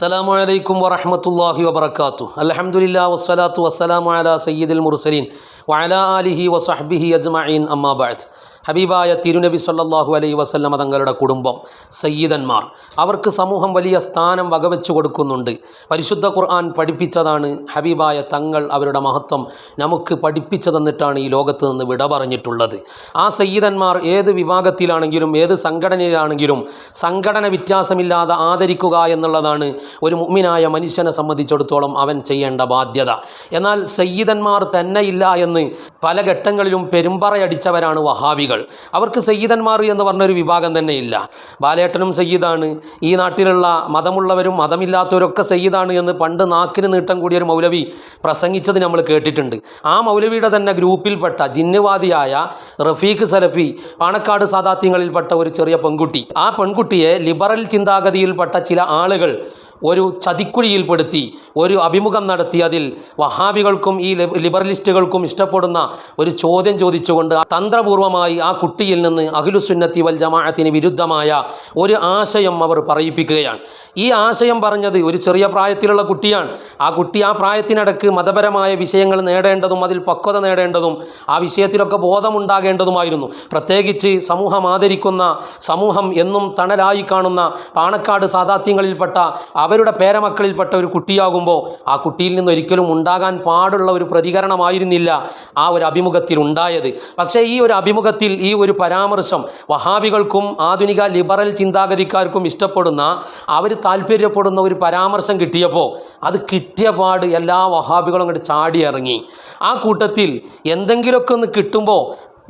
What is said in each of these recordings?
അസ്സലാമു അലൈക്കും വറഹ്മത്തുള്ളാഹി വബറകാതുഹു. അൽഹംദുലില്ലാ വസ്സലാത്തു വസ്സലാമു അലാ സയ്യിദിൽ മുർസലീൻ വഅലാ ആലിഹി വസഹ്ബിഹി അജ്മഈൻ അമ്മാ ബഅദ്. ഹബീബായ തിരുനബി സല്ലല്ലാഹു അലൈഹി വസല്ലമ തങ്ങളുടെ കുടുംബം, സയ്യിദന്മാർ, അവർക്ക് സമൂഹം വലിയ സ്ഥാനം വകവെച്ചു കൊടുക്കുന്നുണ്ട്. പരിശുദ്ധ ഖുർആൻ പഠിപ്പിച്ചതാണ് ഹബീബായ തങ്ങൾ. അവരുടെ മഹത്വം നമുക്ക് പഠിപ്പിച്ചു തന്നിട്ടാണ് ഈ ലോകത്ത് നിന്ന് വിട പറഞ്ഞിട്ടുള്ളത്. ആ സയ്യിദന്മാർ ഏത് വിഭാഗത്തിലാണെങ്കിലും ഏത് സംഘടനയിലാണെങ്കിലും സംഘടന വ്യത്യാസമില്ലാതെ ആദരിക്കുക എന്നുള്ളതാണ് ഒരു മുഅ്മിനായ മനുഷ്യനെ സംബന്ധിച്ചിടത്തോളം അവൻ ചെയ്യേണ്ട ബാധ്യത. എന്നാൽ സയ്യിദന്മാർ തന്നെയില്ല എന്ന് പല ഘട്ടങ്ങളിലും പെരുമ്പറയടിച്ചവരാണ് വഹാബികൾ. അവർക്ക് സയ്യിദന്മാർ എന്ന് പറഞ്ഞൊരു വിഭാഗം തന്നെ ഇല്ല. ബാലേട്ടനും സയ്യിദാണ്, ഈ നാട്ടിലുള്ള മതമുള്ളവരും മതമില്ലാത്തവരൊക്കെ സയ്യിദാണ് എന്ന് പണ്ട് നാക്കിന് നീട്ടം കൂടിയൊരു മൗലവി പ്രസംഗിച്ചത് നമ്മൾ കേട്ടിട്ടുണ്ട്. ആ മൗലവിയുടെ തന്നെ ഗ്രൂപ്പിൽപ്പെട്ട ജിന്നുവാദിയായ റഫീഖ് സലഫി, പാണക്കാട് സാദാത്യങ്ങളിൽപ്പെട്ട ഒരു ചെറിയ പെൺകുട്ടി, ആ പെൺകുട്ടിയെ ലിബറൽ ചിന്താഗതിയിൽപ്പെട്ട ചില ആളുകൾ ഒരു ചതിക്കുഴിയിൽപ്പെടുത്തി ഒരു അഭിമുഖം നടത്തി അതിൽ വഹാബികൾക്കും ഈ ലിബറലിസ്റ്റുകൾക്കും ഇഷ്ടപ്പെടുന്ന ഒരു ചോദ്യം ചോദിച്ചുകൊണ്ട് തന്ത്രപൂർവമായി ആ കുട്ടിയിൽ നിന്ന് അഹ്ലുസുന്നത്തി വൽ ജമാഅത്തിന് വിരുദ്ധമായ ഒരു ആശയം അവർ പറയിപ്പിക്കുകയാണ്. ഈ ആശയം പറഞ്ഞത് ഒരു ചെറിയ പ്രായത്തിലുള്ള കുട്ടിയാണ്. ആ കുട്ടി ആ പ്രായത്തിനിടക്ക് മതപരമായ വിഷയങ്ങൾ നേടേണ്ടതും അതിൽ പക്വത നേടേണ്ടതും ആ വിഷയത്തിലൊക്കെ ബോധമുണ്ടാകേണ്ടതുമായിരുന്നു. പ്രത്യേകിച്ച് സമൂഹം ആദരിക്കുന്ന, സമൂഹം എന്നും തണലായി കാണുന്ന പാണക്കാട് സാദാത്യങ്ങളിൽപ്പെട്ട അവരുടെ പേരമക്കളിൽപ്പെട്ട ഒരു കുട്ടിയാകുമ്പോൾ ആ കുട്ടിയിൽ നിന്ന് ഒരിക്കലും ഉണ്ടാകാൻ പാടുള്ള ഒരു പ്രതികരണമായിരുന്നില്ല ആ ഒരു അഭിമുഖത്തിൽ ഉണ്ടായത്. പക്ഷേ ഈ ഒരു അഭിമുഖത്തിൽ ഈ ഒരു പരാമർശം വഹാബികൾക്കും ആധുനിക ലിബറൽ ചിന്താഗതിക്കാർക്കും ഇഷ്ടപ്പെടുന്ന, അവർ താല്പര്യപ്പെടുന്ന ഒരു പരാമർശം കിട്ടിയപ്പോൾ അത് കിട്ടിയ പാട് എല്ലാ വഹാബികളും അങ്ങോട്ട് ചാടി ഇറങ്ങി. ആ കൂട്ടത്തിൽ എന്തെങ്കിലുമൊക്കെ ഒന്ന് കിട്ടുമ്പോൾ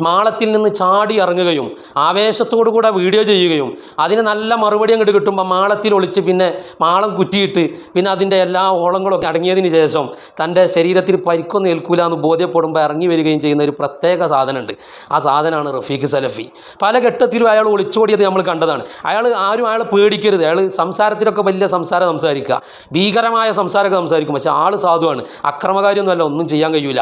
മാളത്തിൽ നിന്ന് ചാടി ഇറങ്ങുകയും ആവേശത്തോടു കൂടെ വീഡിയോ ചെയ്യുകയും അതിന് നല്ല മറുപടി അങ്ങോട്ട് കിട്ടുമ്പോൾ മാളത്തിൽ ഒളിച്ച് പിന്നെ മാളം കുറ്റിയിട്ട് പിന്നെ അതിൻ്റെ എല്ലാ ഓളങ്ങളൊക്കെ അടങ്ങിയതിന് ശേഷം തൻ്റെ ശരീരത്തിൽ പരിക്കൊന്നും ഏൽക്കൂല എന്ന് ബോധ്യപ്പെടുമ്പോൾ ഇറങ്ങി വരികയും ചെയ്യുന്ന ഒരു പ്രത്യേക സാധനമുണ്ട്. ആ സാധനമാണ് റഫീഖ് സലഫി. പല ഘട്ടത്തിലും അയാൾ ഒളിച്ചോടിയത് നമ്മൾ കണ്ടതാണ്. ആരും പേടിക്കരുത്. അയാൾ സംസാരത്തിലൊക്കെ വലിയ സംസാരം സംസാരിക്കുക, ഭീകരമായ സംസാരമൊക്കെ സംസാരിക്കും. പക്ഷേ ആൾ സാധുവാണ്, അക്രമകാരിയൊന്നുമല്ല, ഒന്നും ചെയ്യാൻ കഴിയില്ല.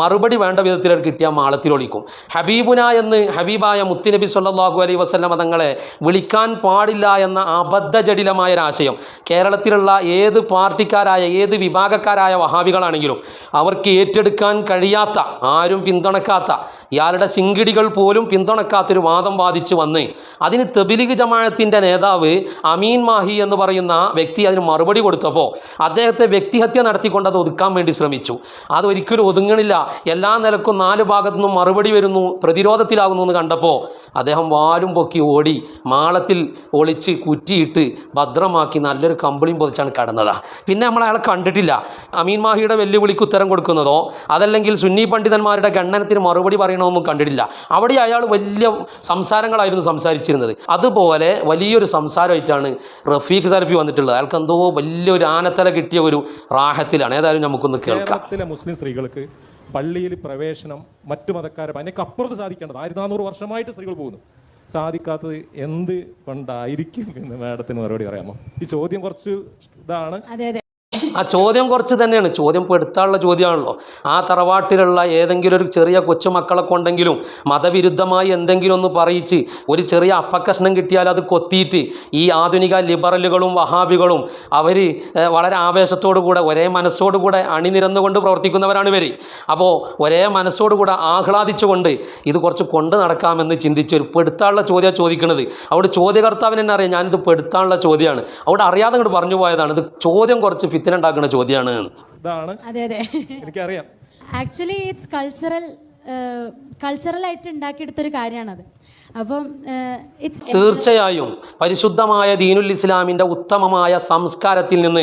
മറുപടി വേണ്ട വിധത്തിൽ കിട്ടിയാൽ മാളത്തിൽ ഒളിക്കും. ഹബീബുന എന്ന് ഹബീബായ മുത്തുനബി സല്ലല്ലാഹു അലൈഹി വസല്ലമ തങ്ങളെ വിളിക്കാൻ പാടില്ല എന്ന അബദ്ധജടിലമായ ഒരാശയം കേരളത്തിലുള്ള ഏത് പാർട്ടിക്കാരായ ഏത് വിഭാഗക്കാരായ വഹാബികളാണെങ്കിലും അവർക്ക് ഏറ്റെടുക്കാൻ കഴിയാത്ത, ആരും പിന്തുണക്കാത്ത, ഇയാളുടെ ശിങ്കിടികൾ പോലും പിന്തുണക്കാത്തൊരു വാദം വാദിച്ച് വന്ന് അതിന് തബ്ലീഗ് ജമാഅത്തിൻ്റെ നേതാവ് അമീൻ മാഹി എന്ന് പറയുന്ന വ്യക്തി അതിന് മറുപടി കൊടുത്തപ്പോൾ അദ്ദേഹത്തെ വ്യക്തിഹത്യ നടത്തിക്കൊണ്ട് അത് ഒതുക്കാൻ വേണ്ടി ശ്രമിച്ചു. അതൊരിക്കലും ഒതുങ്ങണില്ല. എല്ലാ നിലക്കും നാല് ഭാഗത്തു നിന്നും മറുപടി വരുന്നു, പ്രതിരോധത്തിലാകുന്നു എന്ന് കണ്ടപ്പോൾ അദ്ദേഹം വാലും പൊക്കി ഓടി മാളത്തിൽ ഒളിച്ച് കുറ്റിയിട്ട് ഭദ്രമാക്കി നല്ലൊരു കമ്പിളിയും പൊതിച്ചാണ് കടന്നതാ. പിന്നെ നമ്മൾ അയാളെ കണ്ടിട്ടില്ല. അമീൻ മാഹിയുടെ വെല്ലുവിളിക്ക് ഉത്തരം കൊടുക്കുന്നതോ അതല്ലെങ്കിൽ സുന്നി പണ്ഡിതന്മാരുടെ ഖണ്ഡനത്തിന് മറുപടി പറയണമെന്നും കണ്ടിട്ടില്ല. അവിടെ അയാൾ വലിയ സംസാരങ്ങളായിരുന്നു സംസാരിച്ചിരുന്നത്. അതുപോലെ വലിയൊരു സംസാരമായിട്ടാണ് റഫീഖ് സലഫി വന്നിട്ടുള്ളത്. അയാൾക്ക് എന്തോ വലിയൊരു ആനത്തല കിട്ടിയ ഒരു റാഹത്തിലാണ്. ഏതായാലും നമുക്കൊന്ന് കേൾക്കാം. മുസ്ലിം സ്ത്രീകൾക്ക് പള്ളിയിൽ പ്രവേശനം മറ്റു മതക്കാരെ അതിനൊക്കെ അപ്പുറത്ത് സാധിക്കേണ്ടത് 1400 വർഷമായിട്ട് സ്ത്രീകൾ പോകുന്നു. സാധിക്കാത്തത് എന്ത് കൊണ്ടായിരിക്കും എന്ന് മാഡത്തിന് മറുപടി പറയാമോ? ഈ ചോദ്യം കുറച്ച് ഇതാണ്. ആ ചോദ്യം കുറച്ച് തന്നെയാണ്. ചോദ്യം പെടുത്താനുള്ള ചോദ്യമാണല്ലോ. ആ തറവാട്ടിലുള്ള ഏതെങ്കിലും ഒരു ചെറിയ കൊച്ചുമക്കളെ കൊണ്ടെങ്കിലും മതവിരുദ്ധമായി എന്തെങ്കിലും ഒന്ന് പറയിച്ച് ഒരു ചെറിയ അപ്പക്കഷ്ണം കിട്ടിയാൽ അത് കൊത്തിയിട്ട് ഈ ആധുനിക ലിബറലുകളും വഹാബികളും അവർ വളരെ ആവേശത്തോടുകൂടെ ഒരേ മനസ്സോടുകൂടെ അണിനിരന്നുകൊണ്ട് പ്രവർത്തിക്കുന്നവരാണ് ഇവർ. അപ്പോൾ ഒരേ മനസ്സോടുകൂടെ ആഹ്ലാദിച്ചുകൊണ്ട് ഇത് കുറച്ച് കൊണ്ട് നടക്കാമെന്ന് ചിന്തിച്ച് ഒരു പെടുത്താനുള്ള ചോദ്യം ചോദിക്കുന്നത്. അവിടെ ചോദ്യകർത്താവിന് തന്നെ അറിയാം ഞാനിത് പെടുത്താനുള്ള ചോദ്യമാണ്. അവിടെ അറിയാതെ അങ്ങോട്ട് പറഞ്ഞു പോയതാണ്. ഇത് ചോദ്യം കുറച്ച് ഫിത്തിന ഉണ്ടാക്കുന്ന ചോദ്യമാണ്. അതെ, എനിക്കറിയാം. ആക്ച്വലി ഇറ്റ്സ് കൾച്ചറൽ ആയിട്ട് ഉണ്ടാക്കിയെടുത്തൊരു കാര്യമാണത്. അപ്പം തീർച്ചയായും പരിശുദ്ധമായ ദീനുൽ ഇസ്ലാമിൻ്റെ ഉത്തമമായ സംസ്കാരത്തിൽ നിന്ന്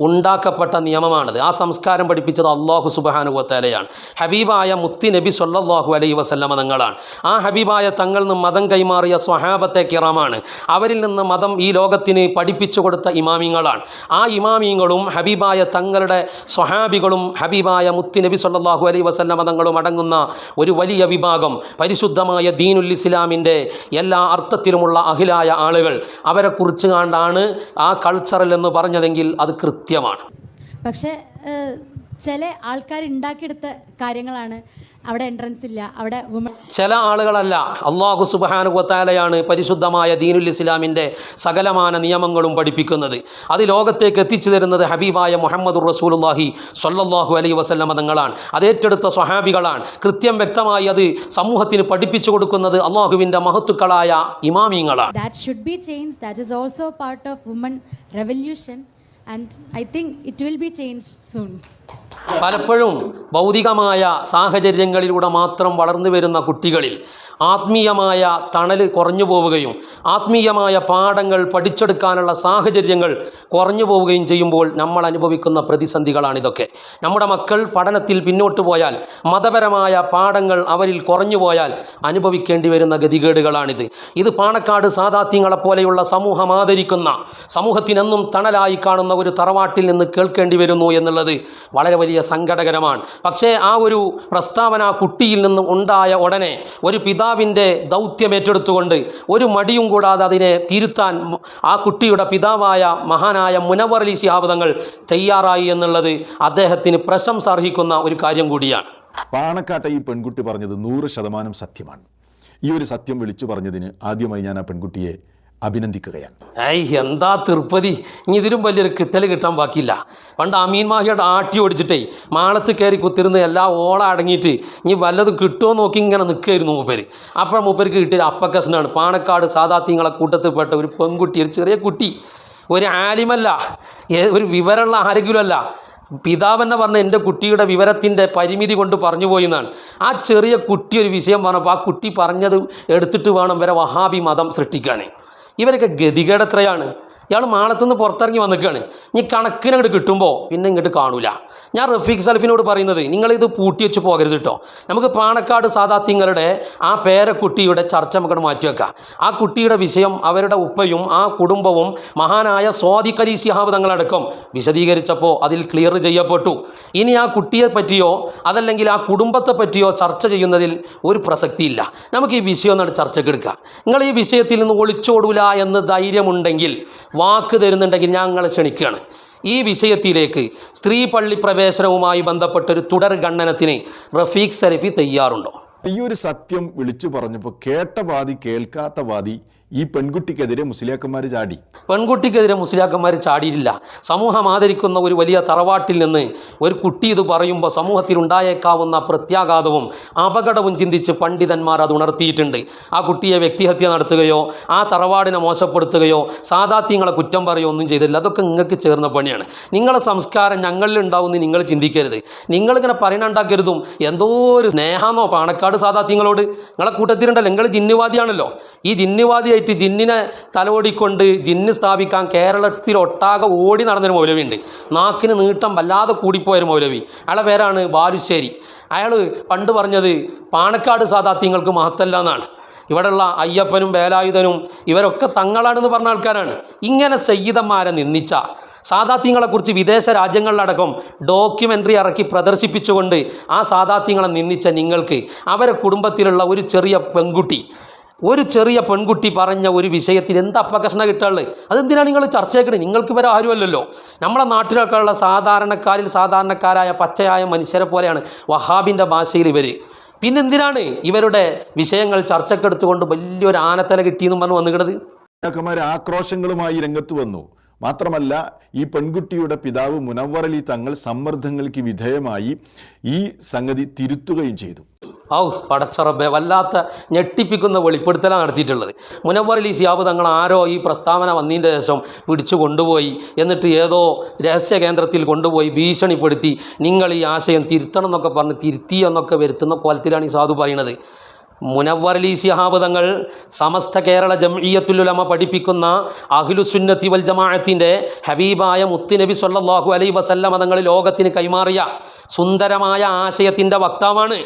ഉണ്ടാക്കപ്പെട്ട നിയമമാണത്. ആ സംസ്കാരം പഠിപ്പിച്ചത് അല്ലാഹു സുബ്ഹാനഹു വ തആലയാണ്. ഹബീബായ മുത്തി നബി സല്ലല്ലാഹു അലൈഹി വസല്ലമ തങ്ങളാണ്. ആ ഹബീബായ തങ്ങളിൽ നിന്ന് മതം കൈമാറിയ സ്വഹാബത്തെ കിറാമാണ്. അവരിൽ നിന്ന് മതം ഈ ലോകത്തിന് പഠിപ്പിച്ചു കൊടുത്ത ഇമാമിങ്ങളാണ്. ആ ഇമാമിങ്ങളും ഹബീബായ തങ്ങളുടെ സ്വഹാബികളും ഹബീബായ മുത്തി നബി സല്ലല്ലാഹു അലൈഹി വസല്ലമ തങ്ങളും അടങ്ങുന്ന ഒരു വലിയ വിഭാഗം പരിശുദ്ധമായ ദീനുൽ ഇസ്ലാമിൻ്റെ എല്ലാ അർത്ഥത്തിലുമുള്ള അഹിലായ ആളുകൾ, അവരെ കുറിച്ച് കണ്ടാണ് ആ കൾച്ചറൽ എന്ന് പറഞ്ഞതെങ്കിൽ അത് കൃത്യമാണ്. പക്ഷേ ചില ആൾക്കാർ ഉണ്ടാക്കിയെടുത്ത കാര്യങ്ങളാണ് അവിടെ എൻട്രൻസ് ഇല്ല, അവിടെ വുമൺ. ചില ആളുകളല്ല, അള്ളാഹു സുബ്ഹാനഹു വ തആലയാണ് പരിശുദ്ധമായ ദീനുൽ ഇസ്ലാമിൻ്റെ സകലമാന നിയമങ്ങളും പഠിപ്പിക്കുന്നത്. അത് ലോകത്തേക്ക് എത്തിച്ചു തരുന്നത് ഹബീബായ മുഹമ്മദുർ റസൂലുള്ളാഹി സ്വല്ലല്ലാഹു അലൈഹി വസല്ലം തങ്ങളാണ്. അത് ഏറ്റെടുത്ത സ്വഹാബികളാണ്. കൃത്യം വ്യക്തമായി അത് സമൂഹത്തിന് പഠിപ്പിച്ചു കൊടുക്കുന്നത് അള്ളാഹുവിൻ്റെ മഹത്തുക്കളായ ഇമാമിങ്ങളാണ്. That should be changed. That is also part of women revolution, and I think it will be changed soon. പലപ്പോഴും ഭൗതികമായ സാഹചര്യങ്ങളിലൂടെ മാത്രം വളർന്നു വരുന്ന കുട്ടികളിൽ ആത്മീയമായ തണൽ കുറഞ്ഞു പോവുകയും ആത്മീയമായ പാഠങ്ങൾ പഠിച്ചെടുക്കാനുള്ള സാഹചര്യങ്ങൾ കുറഞ്ഞു പോവുകയും ചെയ്യുമ്പോൾ നമ്മൾ അനുഭവിക്കുന്ന പ്രതിസന്ധികളാണിതൊക്കെ. നമ്മുടെ മക്കൾ പഠനത്തിൽ പിന്നോട്ട് പോയാൽ, മതപരമായ പാഠങ്ങൾ അവരിൽ കുറഞ്ഞു പോയാൽ അനുഭവിക്കേണ്ടി വരുന്ന ഗതികേടുകളാണിത്. ഇത് പാണക്കാട് സാദാത്യങ്ങളെപ്പോലെയുള്ള സമൂഹം ആദരിക്കുന്ന, സമൂഹത്തിനെന്നും തണലായി കാണുന്ന ഒരു തറവാട്ടിൽ നിന്ന് കേൾക്കേണ്ടി വരുന്നു എന്നുള്ളത് വളരെ വലിയ സങ്കടകരമാണ്. പക്ഷേ ആ ഒരു പ്രസ്താവന കുട്ടിയിൽ നിന്നും ഉണ്ടായ ഉടനെ ഒരു പിതാവിൻ്റെ ദൗത്യം ഏറ്റെടുത്തുകൊണ്ട് ഒരു മടിയും കൂടാതെ അതിനെ തിരുത്താൻ ആ കുട്ടിയുടെ പിതാവായ മഹാനായ മുനവ്വർ അലി ശിഹാബ് തങ്ങൾ തയ്യാറായി എന്നുള്ളത് അദ്ദേഹത്തിന് പ്രശംസ അർഹിക്കുന്ന ഒരു കാര്യം കൂടിയാണ്. പാണക്കാട്ടെ ഈ പെൺകുട്ടി പറഞ്ഞത് 100% സത്യമാണ്. ഈ ഒരു സത്യം വിളിച്ചു പറഞ്ഞതിന് ആദ്യമായി ഞാൻ ആ പെൺകുട്ടിയെ അഭിനന്ദിക്കുകയാണ്. എന്താ തിരുപ്പതി, ഇനി ഇതിലും വലിയൊരു കിട്ടാൻ ബാക്കിയില്ല. പണ്ട് അമീൻ മാഹിയുടെ ആട്ടി ഓടിച്ചിട്ടേ മാളത്ത് കയറി കുത്തിരുന്ന് എല്ലാ ഓളം അടങ്ങിയിട്ട് ഇനി വല്ലതും കിട്ടുമോ നോക്കി ഇങ്ങനെ നിൽക്കുകയായിരുന്നു മൂപ്പര്. അപ്പോൾ മൂപ്പർക്ക് കിട്ടിയ അപ്പക്കസനാണ്. പാണക്കാട് സാദാത്യങ്ങളെ കൂട്ടത്തിൽപ്പെട്ട ഒരു പെൺകുട്ടി, ഒരു ചെറിയ കുട്ടി, ഒരു ആലിമല്ല, ഒരു വിവരമുള്ള ആരെങ്കിലും അല്ല. പിതാവെന്ന് പറഞ്ഞ എൻ്റെ കുട്ടിയുടെ വിവരത്തിൻ്റെ പരിമിതി കൊണ്ട് പറഞ്ഞു പോയി എന്നാണ്. ആ ചെറിയ കുട്ടി ഒരു വിഷയം പറഞ്ഞപ്പോൾ ആ കുട്ടി പറഞ്ഞത് എടുത്തിട്ട് വേണം വരെ വഹാബി മതം സൃഷ്ടിക്കാൻ. ഇവരൊക്കെ ഗതികേട് എത്രയാണ്. ഇയാൾ മാളത്തുനിന്ന് പുറത്തിറങ്ങി വന്നിക്കുകയാണ്. ഇനി കണക്കിനങ്ങോട്ട് കിട്ടുമ്പോൾ പിന്നെ ഇങ്ങോട്ട് കാണൂല. ഞാൻ റഫീഖ് സൽഫിനോട് പറയുന്നത്, നിങ്ങളിത് പൂട്ടി വെച്ച് പോകരുത് കേട്ടോ. നമുക്ക് പാണക്കാട് സാദാത്യങ്ങളുടെ ആ പേരക്കുട്ടിയുടെ ചർച്ച നമുക്ക് മാറ്റി വെക്കാം. ആ കുട്ടിയുടെ വിഷയം അവരുടെ ഉപ്പയും ആ കുടുംബവും മഹാനായ സ്വാദിഖ് അലി ശിഹാബ് തങ്ങളടക്കം വിശദീകരിച്ചപ്പോൾ അതിൽ ക്ലിയർ ചെയ്യപ്പെട്ടു. ഇനി ആ കുട്ടിയെ പറ്റിയോ അതല്ലെങ്കിൽ ആ കുടുംബത്തെ പറ്റിയോ ചർച്ച ചെയ്യുന്നതിൽ ഒരു പ്രസക്തിയില്ല. നമുക്ക് ഈ വിഷയം ഒന്നാണ് ചർച്ചയ്ക്ക് എടുക്കാം. നിങ്ങൾ ഈ വിഷയത്തിൽ നിന്ന് ഒളിച്ചോടൂല എന്ന് ധൈര്യമുണ്ടെങ്കിൽ, വാക്ക് തരുന്നുണ്ടെങ്കിൽ ഞങ്ങളെ ക്ഷണിക്കുകയാണ്. ഈ വിഷയത്തിലേക്ക് സ്ത്രീ പള്ളി പ്രവേശനവുമായി ബന്ധപ്പെട്ടൊരു തുടർ ഖണ്ഡനത്തിന് റഫീഖ് സലഫി തയ്യാറുണ്ടോ? ഈ ഒരു സത്യം വിളിച്ചു പറഞ്ഞപ്പോൾ കേട്ട വാദി കേൾക്കാത്ത വാദി ഈ പെൺകുട്ടിക്കെതിരെ മുസ്ലിയാക്കന്മാർ ചാടി. പെൺകുട്ടിക്കെതിരെ മുസ്ലിയാക്കന്മാർ ചാടിയിട്ടില്ല. സമൂഹം ആദരിക്കുന്ന ഒരു വലിയ തറവാട്ടിൽ നിന്ന് ഒരു കുട്ടി ഇത് പറയുമ്പോൾ സമൂഹത്തിലുണ്ടായേക്കാവുന്ന പ്രത്യാഘാതവും അപകടവും ചിന്തിച്ച് പണ്ഡിതന്മാർ അത് ഉണർത്തിയിട്ടുണ്ട്. ആ കുട്ടിയെ വ്യക്തിഹത്യ നടത്തുകയോ ആ തറവാടിനെ മോശപ്പെടുത്തുകയോ സാദാത്യങ്ങളെ കുറ്റം പറയുകയോ ഒന്നും ചെയ്തിട്ടില്ല. അതൊക്കെ നിങ്ങൾക്ക് ചേർന്ന പണിയാണ്. നിങ്ങളെ സംസ്കാരം ഞങ്ങളിൽ ഉണ്ടാവുമെന്ന് നിങ്ങൾ ചിന്തിക്കരുത്. നിങ്ങളിങ്ങനെ പറയണുണ്ടാക്കരുതും. എന്തോ ഒരു സ്നേഹമെന്നോ പാണക്കാട് സാദാത്യങ്ങളോട്. നിങ്ങളെ കൂട്ടത്തിലുണ്ടല്ലോ, നിങ്ങൾ ജിന്നുവാദിയാണല്ലോ. ഈ ജിന്നുവാദിയായിട്ട് ജിന്നിനെ തലോടിക്കൊണ്ട് ജിന്ന് സ്ഥാപിക്കാൻ കേരളത്തിലൊട്ടാകെ ഓടി നടന്നൊരു മൗലവിയുണ്ട്. നാക്കിന് നീട്ടം വല്ലാതെ കൂടിപ്പോയൊരു മൗലവി. അയാളുടെ പേരാണ് ബാലുശ്ശേരി. അയാൾ പണ്ട് പറഞ്ഞത് പാണക്കാട് സാദാത്യങ്ങൾക്ക് മഹത്തല്ല എന്നാണ്. ഇവിടെയുള്ള അയ്യപ്പനും വേലായുധനും ഇവരൊക്കെ തങ്ങളാണെന്ന് പറഞ്ഞ ആൾക്കാരാണ്. ഇങ്ങനെ സയ്യിദന്മാരെ നിന്ദിച്ച സാദാത്യങ്ങളെക്കുറിച്ച് വിദേശ രാജ്യങ്ങളിലടക്കം ഡോക്യുമെൻ്ററി ഇറക്കി പ്രദർശിപ്പിച്ചുകൊണ്ട് ആ സാദാത്യങ്ങളെ നിന്ദിച്ച നിങ്ങൾക്ക് അവരെ കുടുംബത്തിലുള്ള ഒരു ചെറിയ പെൺകുട്ടി പറഞ്ഞ ഒരു വിഷയത്തിൽ എന്ത് അപകർഷണ കിട്ടാനുള്ളത്? അതെന്തിനാണ് നിങ്ങൾ ചർച്ചയാക്കുന്നത്? നിങ്ങൾക്ക് വരെ ആരുമല്ലല്ലോ. നമ്മളെ നാട്ടിലൊക്കെ ഉള്ള സാധാരണക്കാരിൽ സാധാരണക്കാരായ പച്ചയായ മനുഷ്യരെ പോലെയാണ് വഹാബിൻ്റെ ഭാഷയിൽ ഇവർ. പിന്നെന്തിനാണ് ഇവരുടെ വിഷയങ്ങൾ ചർച്ചക്കെടുത്തുകൊണ്ട് വലിയൊരു ആനത്തല കിട്ടിയെന്നും പറഞ്ഞ് വന്നിടുന്നത്? ആക്രോശങ്ങളുമായി രംഗത്ത് വന്നു. മാത്രമല്ല, ഈ പെൺകുട്ടിയുടെ പിതാവ് മുനവ്വർ അലി തങ്ങൾ സമ്മർദ്ദങ്ങൾക്ക് വിധേയമായി ഈ സംഗതി തിരുത്തുകയും ചെയ്തു. പടച്ചറബെ, വല്ലാത്ത ഞെട്ടിപ്പിക്കുന്ന വെളിപ്പെടുത്തലാണ് നടത്തിയിട്ടുള്ളത്. മുനവ്വർ അലി ശിഹാബ് തങ്ങൾ ആരോ ഈ പ്രസ്താവന വന്നതിൻ്റെ ശേഷം പിടിച്ചു കൊണ്ടുപോയി, എന്നിട്ട് ഏതോ രഹസ്യ കേന്ദ്രത്തിൽ കൊണ്ടുപോയി ഭീഷണിപ്പെടുത്തി നിങ്ങൾ ഈ ആശയം തിരുത്തണം എന്നൊക്കെ പറഞ്ഞ് തിരുത്തിയെന്നൊക്കെ വരുത്തുന്ന കോലത്തിലാണ് ഈ സാധു പറയുന്നത്. മുനവ്വർ അലി ശിഹാബ് തങ്ങൾ സമസ്ത കേരള ജംഇയ്യത്തുൽ ഉലമ പഠിപ്പിക്കുന്ന അഹ്ലുസുന്നത്തി വൽ ജമാഅത്തിൻ്റെ ഹബീബായ മുത്തുനബി സ്വല്ലല്ലാഹു അലൈഹി വസല്ലമ തങ്ങൾ ലോകത്തിന് കൈമാറിയ സുന്ദരമായ ആശയത്തിൻ്റെ വക്താവാണ്.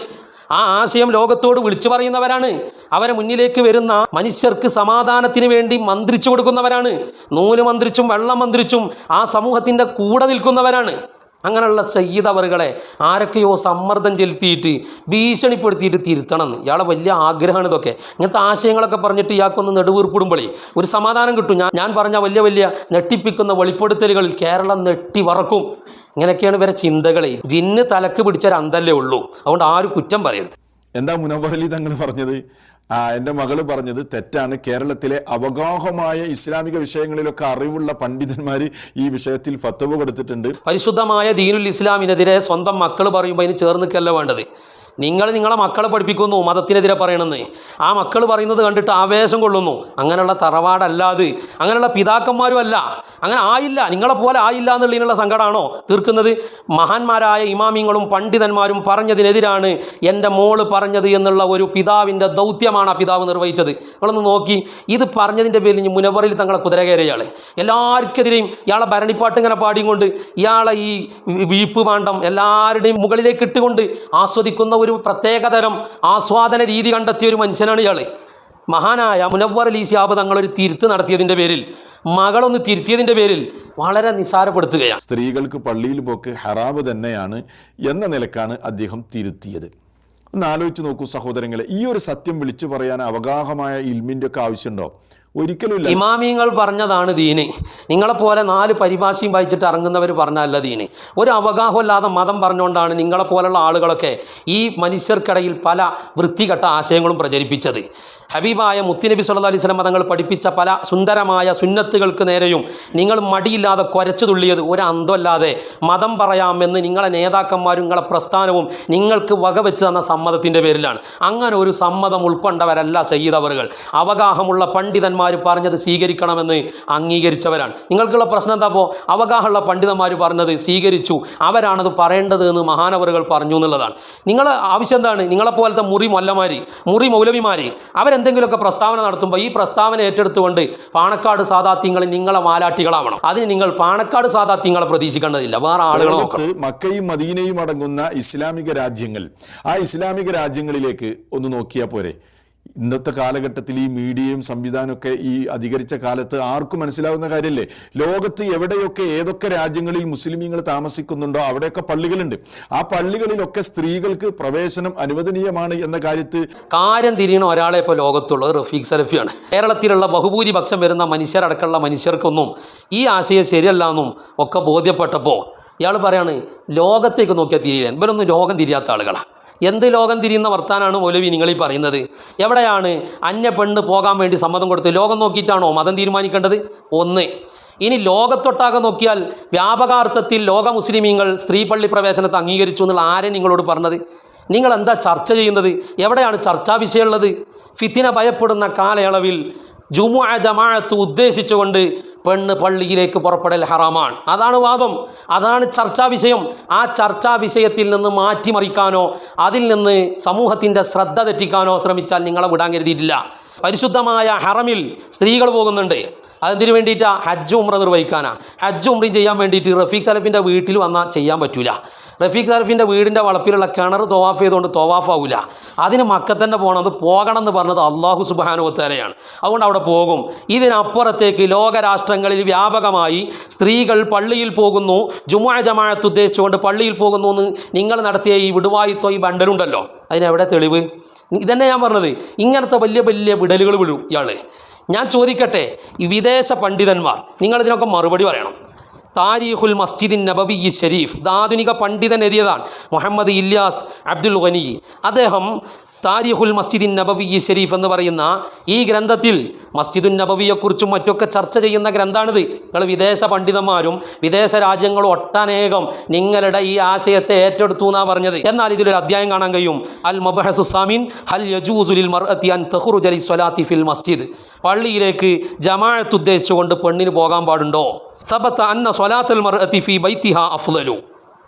ആ ആശയം ലോകത്തോട് വിളിച്ചു പറയുന്നവരാണ്. അവരെ മുന്നിലേക്ക് വരുന്ന മനുഷ്യർക്ക് സമാധാനത്തിന് വേണ്ടി മന്ത്രിച്ചു കൊടുക്കുന്നവരാണ്. നൂല് മന്ത്രിച്ചും വെള്ളം മന്ത്രിച്ചും ആ സമൂഹത്തിൻ്റെ കൂടെ നിൽക്കുന്നവരാണ്. അങ്ങനെയുള്ള സയ്യിദ് അവറുകളെ ആരൊക്കെയോ സമ്മർദ്ദം ചെലുത്തിയിട്ട് ഭീഷണിപ്പെടുത്തിയിട്ട് തിരുത്തണം. ഇയാളെ വലിയ ആഗ്രഹമാണ് ഇതൊക്കെ. ഇങ്ങനത്തെ ആശയങ്ങളൊക്കെ പറഞ്ഞിട്ട് ഇയാൾക്കൊന്ന് നെടുവീർപ്പിടുമ്പോഴേ ഒരു സമാധാനം കിട്ടും. ഞാൻ പറഞ്ഞ വലിയ വലിയ ഞെട്ടിപ്പിക്കുന്ന വെളിപ്പെടുത്തലുകളിൽ കേരളം നെട്ടി വറക്കും. ഇങ്ങനെയൊക്കെയാണ് ഇവരെ ചിന്തകളെ. ജിന്ന് തലക്ക് പിടിച്ചൊരന്തല്ലേ ഉള്ളൂ. അതുകൊണ്ട് ആരും കുറ്റം പറയരുത്. എന്താ മുനവ്വർ അലി തങ്ങൾ പറഞ്ഞത്? എൻ്റെ മകള് പറഞ്ഞത് തെറ്റാണ്. കേരളത്തിലെ അവഗാഹമായ ഇസ്ലാമിക വിഷയങ്ങളിലൊക്കെ അറിവുള്ള പണ്ഡിതന്മാർ ഈ വിഷയത്തിൽ ഫത്വ കൊടുത്തിട്ടുണ്ട്. പരിശുദ്ധമായ ദീനുൽ ഇസ്ലാമിനെതിരെ സ്വന്തം മക്കൾ പറയുമ്പോൾ അതിന് ചേർന്ന് നിൽക്കല്ല വേണ്ടത്. നിങ്ങളെ മക്കളെ പഠിപ്പിക്കുന്നു മതത്തിനെതിരെ പറയണമെന്ന്. ആ മക്കൾ പറയുന്നത് കണ്ടിട്ട് ആവേശം കൊള്ളുന്നു. അങ്ങനെയുള്ള തറവാടല്ലാതെ അങ്ങനെയുള്ള പിതാക്കന്മാരും അല്ല. അങ്ങനെ ആയില്ല, നിങ്ങളെപ്പോലെ ആയില്ല എന്നുള്ളതിനുള്ള സങ്കടമാണോ തീർക്കുന്നത്? മഹാന്മാരായ ഇമാമിങ്ങളും പണ്ഡിതന്മാരും പറഞ്ഞതിനെതിരാണ് എൻ്റെ മോള് പറഞ്ഞത് എന്നുള്ള ഒരു പിതാവിൻ്റെ ദൗത്യമാണ് ആ പിതാവ് നിർവഹിച്ചത്. നിങ്ങളൊന്ന് നോക്കി, ഇത് പറഞ്ഞതിൻ്റെ പേരിൽ മുനവ്വറിൽ തങ്ങളെ കുതിര കയറിയാൾ എല്ലാവർക്കെതിരെയും ഇയാളെ ഭരണിപ്പാട്ട് ഇങ്ങനെ പാടിയും കൊണ്ട് ഇയാളെ ഈ വീപ്പ് പാണ്ഡം എല്ലാവരുടെയും മുകളിലേക്ക് ഇട്ടുകൊണ്ട് ആസ്വദിക്കുന്ന ഒരു പ്രത്യേകതരം ആസ്വാദന രീതി കണ്ടെത്തിയ ഒരു മനുഷ്യനാണ് ഇയാൾ. മഹാനായ മുനവ്വർ അലി ശിഹാബ് തങ്ങളൊരു തിരുത്ത് നടത്തിയതിൻ്റെ പേരിൽ, മകളൊന്ന് തിരുത്തിയതിൻ്റെ പേരിൽ വളരെ നിസ്സാരപ്പെടുത്തുകയാണ്. സ്ത്രീകൾക്ക് പള്ളിയിൽ പോക്ക് ഹറാമ് തന്നെയാണ് എന്ന നിലക്കാണ് അദ്ദേഹം തിരുത്തിയത്. ഒന്ന് ആലോചിച്ച് നോക്കൂ സഹോദരങ്ങളെ, ഈ ഒരു സത്യം വിളിച്ചു പറയാൻ അവഗാഹമായ ഇൽമിൻ്റെ ഒക്കെ ആവശ്യമുണ്ടോ? ഒരിക്കലും. ഇമാമിങ്ങൾ പറഞ്ഞതാണ് ദീന്. നിങ്ങളെപ്പോലെ 4 പരിഭാഷയും വായിച്ചിട്ട് ഇറങ്ങുന്നവർ പറഞ്ഞല്ല ദീന്. ഒരു അവഗാഹമില്ലാതെ മതം പറഞ്ഞുകൊണ്ടാണ് നിങ്ങളെപ്പോലുള്ള ആളുകളൊക്കെ ഈ മനുഷ്യർക്കിടയിൽ പല വൃത്തികെട്ട ആശയങ്ങളും പ്രചരിപ്പിച്ചത്. ഹബീബായ മുത്തുനബി സല്ലല്ലാഹു അലൈഹി വസല്ലം തങ്ങൾ പഠിപ്പിച്ച പല സുന്ദരമായ സുന്നത്തുകൾക്ക് നേരെയും നിങ്ങൾ മടിയില്ലാതെ കുരച്ചു തുള്ളിയത് ഒരു അന്തമല്ലാതെ മതം പറയാമെന്ന് നിങ്ങളെ നേതാക്കന്മാരും നിങ്ങളെ പ്രസ്ഥാനവും നിങ്ങൾക്ക് വകവെച്ച് തന്ന സമ്മതത്തിൻ്റെ പേരിലാണ്. അങ്ങനെ ഒരു സമ്മതം ഉൾക്കൊണ്ടവരല്ല സയ്യിദ് അവറുകൾ. അവഗാഹമുള്ള പണ്ഡിതന്മാർ പറഞ്ഞത് സ്വീകരിക്കണമെന്ന് അംഗീകരിച്ചവരാണ്. നിങ്ങൾക്കുള്ള പ്രശ്നം എന്താ? അപ്പോൾ അവഗാഹമുള്ള പണ്ഡിതന്മാർ പറഞ്ഞത് സ്വീകരിച്ചു, അവരാണത് പറയേണ്ടത് എന്ന് മഹാനവറുകൾ പറഞ്ഞു എന്നുള്ളതാണ്. നിങ്ങളെ ആവശ്യം എന്താണ്? നിങ്ങളെപ്പോലത്തെ മുറി മൗലവിമാർ അവരെന്തെങ്കിലുമൊക്കെ പ്രസ്താവന നടത്തുമ്പോൾ ഈ പ്രസ്താവന ഏറ്റെടുത്തുകൊണ്ട് പാണക്കാട് സാദാത്യങ്ങളിൽ നിങ്ങളെ മാലാട്ടികളാവണം. അതിന് നിങ്ങൾ പാണക്കാട് സാദാത്യങ്ങളെ പ്രതീക്ഷിക്കേണ്ടതില്ല, വേറെ ആളുകൾ നോക്കണം. മക്കയും മദീനയും അടങ്ങുന്ന ഇസ്ലാമിക രാജ്യങ്ങൾ, ആ ഇസ്ലാമിക രാജ്യങ്ങളിലേക്ക് ഒന്ന് നോക്കിയാൽ പോരെ? ഇന്നത്തെ കാലഘട്ടത്തിൽ ഈ മീഡിയയും സംവിധാനമൊക്കെ ഈ അധികരിച്ച കാലത്ത് ആർക്കും മനസ്സിലാവുന്ന കാര്യമല്ലേ? ലോകത്ത് എവിടെയൊക്കെ ഏതൊക്കെ രാജ്യങ്ങളിൽ മുസ്ലിമീങ്ങൾ താമസിക്കുന്നുണ്ടോ അവിടെയൊക്കെ പള്ളികളുണ്ട്. ആ പള്ളികളിലൊക്കെ സ്ത്രീകൾക്ക് പ്രവേശനം അനുവദനീയമാണ് എന്ന കാര്യം തിരിയണ ഒരാളെ ഇപ്പോൾ ലോകത്തുള്ളത് റഫീഖ് സലഫിയാണ്. കേരളത്തിലുള്ള ബഹുഭൂരിപക്ഷം വരുന്ന മനുഷ്യരടക്കമുള്ള മനുഷ്യർക്കൊന്നും ഈ ആശയം ശരിയല്ല എന്നും ഒക്കെ ബോധ്യപ്പെട്ടപ്പോൾ ഇയാൾ പറയാണ് ലോകത്തേക്ക് നോക്കിയാൽ തിരിയില്ല. ഇവരൊന്നും ലോകം തിരിയാത്ത ആളുകളാണ്. എന്ത് ലോകം തിരിയുന്ന വർത്താനാണ് മൗലവി നിങ്ങളീ പറയുന്നത്? എവിടെയാണ് അന്യ പെണ്ണ് പോകാൻ വേണ്ടി സമ്മതം കൊടുത്ത്? ലോകം നോക്കിയിട്ടാണോ മതം തീരുമാനിക്കേണ്ടത്? ഒന്ന്. ഇനി ലോകത്തൊട്ടാകെ നോക്കിയാൽ വ്യാപകാർത്ഥത്തിൽ ലോക മുസ്ലിമീങ്ങൾ സ്ത്രീ പള്ളി പ്രവേശനത്തെ അംഗീകരിച്ചു എന്നുള്ള ആരെ നിങ്ങളോട് പറഞ്ഞത്? നിങ്ങൾ എന്താ ചർച്ച ചെയ്യുന്നത്? എവിടെയാണ് ചർച്ചാ വിഷയമുള്ളത്? ഫിത്തിന ഭയപ്പെടുന്ന കാലയളവിൽ ജുമുഅ ജമാഅത്ത് ഉദ്ദേശിച്ചുകൊണ്ട് പെണ്ണ് പള്ളിയിലേക്ക് പുറപ്പെടൽ ഹറാമാണ്. അതാണ് വാദം, അതാണ് ചർച്ചാ വിഷയം. ആ ചർച്ചാ വിഷയത്തിൽ നിന്ന് മാറ്റിമറിക്കാനോ അതിൽ നിന്ന് സമൂഹത്തിൻ്റെ ശ്രദ്ധ തെറ്റിക്കാനോ ശ്രമിച്ചാൽ നിങ്ങളെ വിടാൻ കരുതിയിട്ടില്ല. പരിശുദ്ധമായ ഹറമിൽ സ്ത്രീകൾ പോകുന്നുണ്ട്. അതിന് വേണ്ടിയിട്ട് ഹജ്ജ് ഉംറ നിർവഹിക്കാനാണ്. ഹജ്ജ് ഉംറയും ചെയ്യാൻ വേണ്ടിയിട്ട് റഫീഖ് സലഫിൻ്റെ വീട്ടിൽ വന്നാൽ ചെയ്യാൻ പറ്റില്ല. റഫീഖ് സലഫിൻ്റെ വീടിൻ്റെ വളപ്പിലുള്ള കിണർ തവാഫ് ചെയ്തുകൊണ്ട് തവാഫാവില്ല. അതിന് മക്കത്തന്നെ പോകണം. അത് പോകണം എന്ന് പറഞ്ഞത് അള്ളാഹു സുബ്ഹാനഹു വ തആലയാണ്. അതുകൊണ്ട് അവിടെ പോകും. ഇതിനപ്പുറത്തേക്ക് ലോകരാഷ്ട്രങ്ങളിൽ വ്യാപകമായി സ്ത്രീകൾ പള്ളിയിൽ പോകുന്നു, ജുമുഅ ജമാഅത്ത് ഉദ്ദേശിച്ചുകൊണ്ട് പള്ളിയിൽ പോകുന്നു എന്ന് നിങ്ങൾ നടത്തിയ ഈ വിടുവായിത്തോ ഈ ബണ്ടലുണ്ടല്ലോ, അതിനെവിടെ തെളിവ്? ഇതന്നെ ഞാൻ പറഞ്ഞത്. ഇങ്ങനത്തെ വലിയ വലിയ വിടലുകൾ വിടും ഇയാൾ. ഞാൻ ചോദിക്കട്ടെ, ഈ വിദേശ പണ്ഡിതന്മാർ നിങ്ങളിതിനൊക്കെ മറുപടി പറയണം. താരീഖുൽ മസ്ജിദിൻ നബവി ഷരീഫ്, ആധുനിക പണ്ഡിതൻ എഴുതിയതാണ് മുഹമ്മദ് ഇല്യാസ് അബ്ദുൽ ഗനി. അദ്ദേഹം താരീഖുൽ മസ്ജിദിൻ നബവി ഷരീഫ് എന്ന് പറയുന്ന ഈ ഗ്രന്ഥത്തിൽ മസ്ജിദുൻ നബവിയെക്കുറിച്ചും മറ്റൊക്കെ ചർച്ച ചെയ്യുന്ന ഗ്രന്ഥമാണിത്. നിങ്ങൾ വിദേശ പണ്ഡിതന്മാരും വിദേശ രാജ്യങ്ങളും ഒട്ടനേകം നിങ്ങളുടെ ഈ ആശയത്തെ ഏറ്റെടുത്തു എന്നാണ് പറഞ്ഞത്. എന്നാൽ ഇതിലൊരു അധ്യായം കാണാൻ കഴിയും, അൽ മബഹസു സാമിൻ ഹൽ യജൂസു ലിൽ മർഅതി അൻ തഖ്റുജ ലിസ്വലാത്തി ഫിൽ മസ്ജിദ്. പള്ളിയിലേക്ക് ജമാഅത്ത് ഉദ്ദേശിച്ചുകൊണ്ട് പെണ്ണിന് പോകാൻ പാടുണ്ടോ? സബത അന്ന സ്വലാത്തുൽ മർഅതി ഫി ബൈതിഹാ അഫ്ളലു.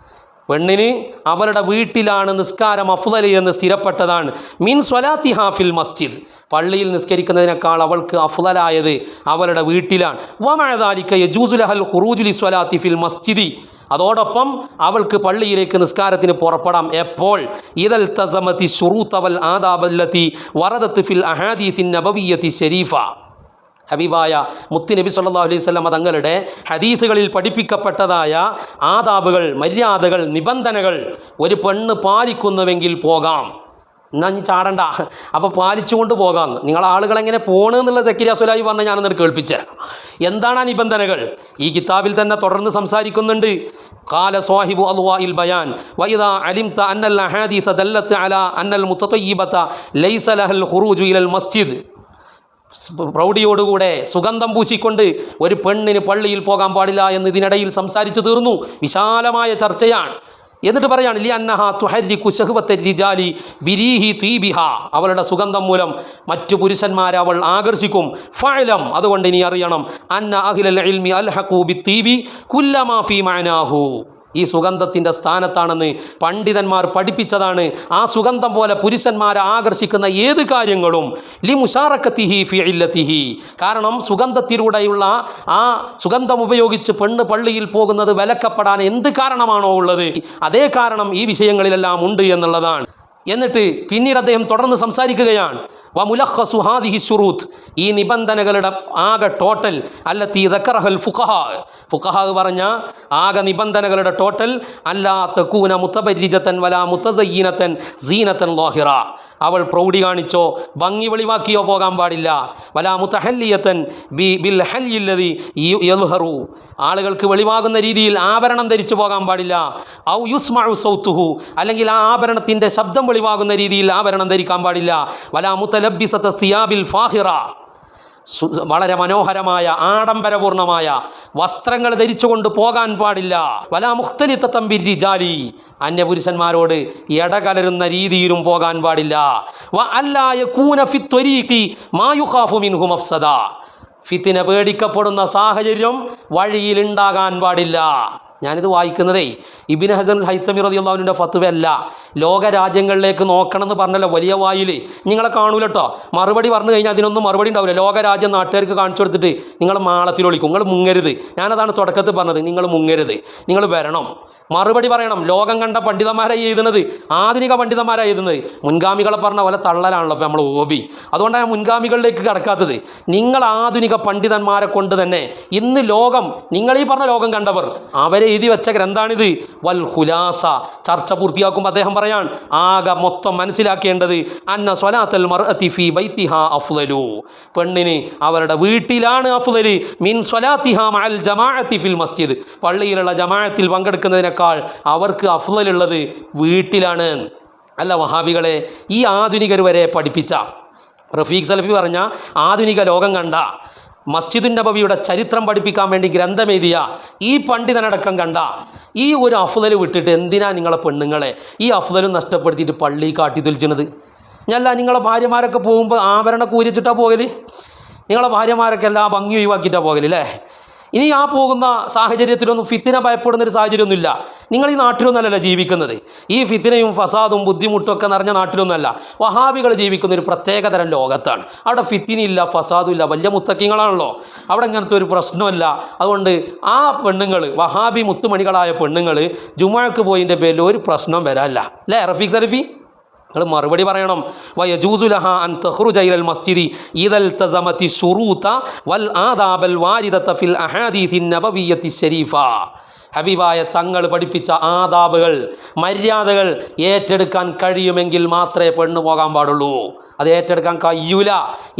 പെണ്ണിന് അവളുടെ വീട്ടിലാണ് നിസ്കാരം അഫ്ളൽ എന്ന് സ്ഥിരപ്പെട്ടതാണ്. മിൻ സ്വലാത്തിഹാ ഫിൽ മസ്ജിദ്, പള്ളിയിൽ നിസ്കരിക്കുന്നതിനേക്കാൾ അവൾക്ക് അഫ്ളലായത് അവളുടെ വീട്ടിലാണ്. വമഅ ദാലിക യജൂസു ലഹൽ ഖുറൂജു ലിസ്വലാത്തി ഫിൽ മസ്ജിദി, അതോടൊപ്പം അവൾക്ക് പള്ളിയിലേക്ക് നിസ്കാരത്തിന് പുറപ്പെടാം. എപ്പോൾ? ഇദൽ തസമതി ശുറൂത വൽ ആദാബല്ലതി വറദത് ഫിൽ അഹാദീസിൻ നബവിയ്യതി ശരീഫ. ഹബീബായ മുത്തുനബി സല്ലല്ലാഹു അലൈഹി വസല്ലം തങ്ങളുടെ ഹദീസുകളിൽ പഠിപ്പിക്കപ്പെട്ടതായ ആദാബുകൾ, മര്യാദകൾ, നിബന്ധനകൾ ഒരു പെണ്ണ് പാലിക്കുന്നുവെങ്കിൽ പോകാം. എന്നാ നീ ചാടണ്ട, അപ്പോൾ പാലിച്ചുകൊണ്ട് പോകാം. നിങ്ങൾ ആളുകൾ എങ്ങനെ പോകണമെന്നുള്ള സക്കരിയ സ്വലാഹി പറഞ്ഞാൽ ഞാനൊന്ന് കേൾപ്പിച്ചേ. എന്താണ് ആ നിബന്ധനകൾ? ഈ കിതാബിൽ തന്നെ തുടർന്ന് സംസാരിക്കുന്നുണ്ട്. ഖാല സ്വാഹിബു അദ്വാഇൽ ബയാൻ വഇദാ അലിംത അന്നൽ അഹാദീസ ദല്ലത്ത് അലാ അന്നൽ മുതതയ്യിബത ലൈസ ലഹൽ ഖുറൂജു ഇലൽ മസ്ജിദ്. പ്രൗഢിയോടുകൂടെ സുഗന്ധം പൂശിക്കൊണ്ട് ഒരു പെണ്ണിന് പള്ളിയിൽ പോകാൻ പാടില്ല എന്ന് ഇതിനിടയിൽ സംസാരിച്ചു തീർന്നു. വിശാലമായ ചർച്ചയാണ്. എന്നിട്ട് പറയാണ് ലി അന്നഹ തുഹരിക്കു ശഹ്വത്ത റിജാലി ബിരീഹി തീബിഹ, അവളുടെ സുഗന്ധം മൂലം മറ്റു പുരുഷന്മാരെ അവൾ ആകർഷിക്കും. ഫഅലം, അതുകൊണ്ട് ഇനി അറിയണം, അന്ന അഹ്ലൽ ഇൽമി അൽഹഖു ബിത്തീബി കുല്ലമാ ഫീ മഅനാഹു, ഈ സുഗന്ധത്തിൻ്റെ സ്ഥാനത്താണെന്ന് പണ്ഡിതന്മാർ പഠിപ്പിച്ചതാണ്. ആ സുഗന്ധം പോലെ പുരുഷന്മാരെ ആകർഷിക്കുന്ന ഏത് കാര്യങ്ങളും ലി മുഷാറക്കത്തിഹി ഫി ഇല്ലത്തിഹി, കാരണം സുഗന്ധത്തിലൂടെയുള്ള ആ സുഗന്ധം ഉപയോഗിച്ച് പെണ്ണ് പള്ളിയിൽ പോകുന്നത് വിലക്കപ്പെടാൻ എന്ത് കാരണമാണോ ഉള്ളത്, അതേ കാരണം ഈ വിഷയങ്ങളിലെല്ലാം ഉണ്ട് എന്നുള്ളതാണ്. എന്നിട്ട് പിന്നീട് അദ്ദേഹം തുടർന്ന് സംസാരിക്കുകയാണ്. വമുലഖ്ഖസു ഹാദിഹി ശുറൂത്ത്, ഈ നിബന്ധനകളുടെ ആകെ ടോട്ടൽ അല്ലത്തി ദക്കറഹൽ ഫുഖഹാ പറഞ്ഞ ആകെ നിബന്ധനകളുടെ ടോട്ടൽ അല്ലാ തകൂന മുതബരിജതൻ വലാ മുതസയ്യിനതൻ സീനതൻ ലാഹിറ, അവൾ പ്രൗഢി കാണിച്ചോ ഭംഗി വെളിവാക്കിയോ പോകാൻ പാടില്ല. വലാ മുതഹല്ലിയതൻ ബിൽ ഹല്ലില്ലദി യൽഹറു, ആളുകൾക്ക് വെളിവാകുന്ന രീതിയിൽ ആഭരണം ധരിച്ചു പോകാൻ പാടില്ല. ഔ യുസ്മഉ സൗതുഹു, അല്ലെങ്കിൽ ആ ആഭരണത്തിൻ്റെ ശബ്ദം വെളിവാകുന്ന രീതിയിൽ ആഭരണം ധരിക്കാൻ പാടില്ല. വലാ മുതലബ്ബിസത സിയാബിൽ ഫാഹിറ, വളരെ മനോഹരമായ ആഡംബരപൂർണമായ വസ്ത്രങ്ങൾ ധരിച്ചുകൊണ്ട് പോകാൻ പാടില്ല. വലാ മുഖ്തലിത്തൻ ബിർരിജാലി, അന്യപുരുഷന്മാരോട് ഇടകലരുന്ന രീതിയിലും പോകാൻ പാടില്ല. വ അല്ലാ യകൂന ഫിത്വരീഖി മാ യുഖാഫു മിൻഹു മഫ്സദ, ഫിത്തിന പേടിക്കപ്പെടുന്ന സാഹചര്യം വഴിയിലുണ്ടാകാൻ പാടില്ല. ഞാനിത് വായിക്കുന്നതേ ഇബ്നു ഹസനുൽ ഹൈത്തമി റളിയല്ലാഹു അൻഹുവിൻ്റെ ഫത്വയല്ല. ലോകരാജ്യങ്ങളിലേക്ക് നോക്കണം എന്ന് പറഞ്ഞല്ലോ വലിയ വായിൽ, നിങ്ങളെ കാണൂല കേട്ടോ. മറുപടി പറഞ്ഞു കഴിഞ്ഞാൽ അതിനൊന്നും മറുപടി ഉണ്ടാവില്ല. ലോകരാജ്യം നാട്ടുകാർക്ക് കാണിച്ചു കൊടുത്തിട്ട് നിങ്ങൾ മാളത്തിൽ ഒളിക്കും, നിങ്ങൾ മുങ്ങരുത്. ഞാനതാണ് തുടക്കത്തിൽ പറഞ്ഞത്, നിങ്ങൾ മുങ്ങരുത്, നിങ്ങൾ വരണം, മറുപടി പറയണം. ലോകം കണ്ട പണ്ഡിതന്മാരായി എഴുതുന്നത്, ആധുനിക പണ്ഡിതന്മാരായി എഴുതുന്നത്. മുൻഗാമികളെ പറഞ്ഞ പോലെ തള്ളലാണല്ലോ ഇപ്പോൾ നമ്മൾ ഹോബി. അതുകൊണ്ടാണ് മുൻഗാമികളിലേക്ക് കടക്കാത്തത്. നിങ്ങൾ ആധുനിക പണ്ഡിതന്മാരെ കൊണ്ട് തന്നെ ഇന്ന് ലോകം, നിങ്ങൾ ഈ പറഞ്ഞ ലോകം കണ്ടവർ, അവരെ എഴുതി വെച്ച ഗ്രന്ഥാണിത്. വൽ ഖുലാസ, ചർച്ച പൂർത്തിയാക്കുമ്പോൾ അദ്ദേഹം പറയാൻ ആകെ മൊത്തം മനസ്സിലാക്കേണ്ടത് അന്ന സ്വലാത്തൽ മർഅതി ഫീ ബൈതിഹാ അഫ്ളലു, പെണ്ണിന് അവരുടെ വീട്ടിലാണ് അഫ്ളല് മിൻ സ്വലാത്തിഹാ മഅൽ ജമാഅത്തി ഫിൽ മസ്ജിദ്, പള്ളിയിലുള്ള ജമാഅത്തിൽ പങ്കെടുക്കുന്നതിനേക്കാൾ അവർക്ക് അഫ്ളലുള്ളത് വീട്ടിലാണ്. അല്ല വഹാബികളെ, ഈ ആധുനികർ വരെ പഠിപ്പിച്ച റഫീഖ് സലഫി പറഞ്ഞ ആധുനിക ലോകം കണ്ട മസ്ജിദുൻ നബവിയുടെ ചരിത്രം പഠിപ്പിക്കാൻ വേണ്ടി ഗ്രന്ഥമെഴുതിയ ഈ പണ്ഡിതനടക്കം കണ്ട ഈ ഒരു അഫ്ളൽ വിട്ടിട്ട് എന്തിനാ നിങ്ങളെ പെണ്ണുങ്ങളെ ഈ അഫ്ളലും നഷ്ടപ്പെടുത്തിയിട്ട് പള്ളി കാട്ടി തുൽച്ചണത്? ഞല്ല, നിങ്ങളെ ഭാര്യമാരൊക്കെ പോകുമ്പോൾ ആഭരണ കൂരിച്ചിട്ടാണ് പോകല്, നിങ്ങളെ ഭാര്യമാരൊക്കെ എല്ലാ ഭംഗി ഒഴിവാക്കിയിട്ടാണ് പോകലല്ലേ? ഇനി ആ പോകുന്ന സാഹചര്യത്തിലൊന്നും ഫിത്തിന ഭയപ്പെടുന്നൊരു സാഹചര്യമൊന്നുമില്ല. നിങ്ങൾ ഈ നാട്ടിലൊന്നല്ലല്ലോ ജീവിക്കുന്നത്. ഈ ഫിത്തിനയും ഫസാദും ബുദ്ധിമുട്ടും ഒക്കെ നിറഞ്ഞ നാട്ടിലൊന്നുമല്ല. വഹാബികൾ ജീവിക്കുന്ന ഒരു പ്രത്യേകതരം ലോകത്താണ്. അവിടെ ഫിത്തിനില്ല, ഫസാദും ഇല്ല, വലിയ മുത്തക്കിങ്ങളാണല്ലോ. അവിടെ ഇങ്ങനത്തെ ഒരു പ്രശ്നമല്ല. അതുകൊണ്ട് ആ പെണ്ണുങ്ങൾ, വഹാബി മുത്തുമണികളായ പെണ്ണുങ്ങൾ ജുമുഅക്ക് പോയിൻ്റെ പേരിൽ ഒരു പ്രശ്നം വരാനില്ല. അല്ലേ റഫീഖ് സലഫി? നിങ്ങൾ മറുപടി പറയണം. വയജൂസു ലഹാ അൻ തഖ്റുജ ഇലൽ മസ്ജിദി ഇദൽ തസമതി ശുറൂത വൽ ആദാബൽ വാരിദത ഫിൽ അഹാദീസിൻ നബവിയ്യത്തി ശരീഫ, ഹബീബായ തങ്ങൾ പഠിപ്പിച്ച ആദാബുകൾ, മര്യാദകൾ ഏറ്റെടുക്കാൻ കഴിയുമെങ്കിൽ മാത്രമേ പെണ്ണ് പോകാൻ പാടുള്ളൂ. അത് ഏറ്റെടുക്കാൻ കഴിയൂല.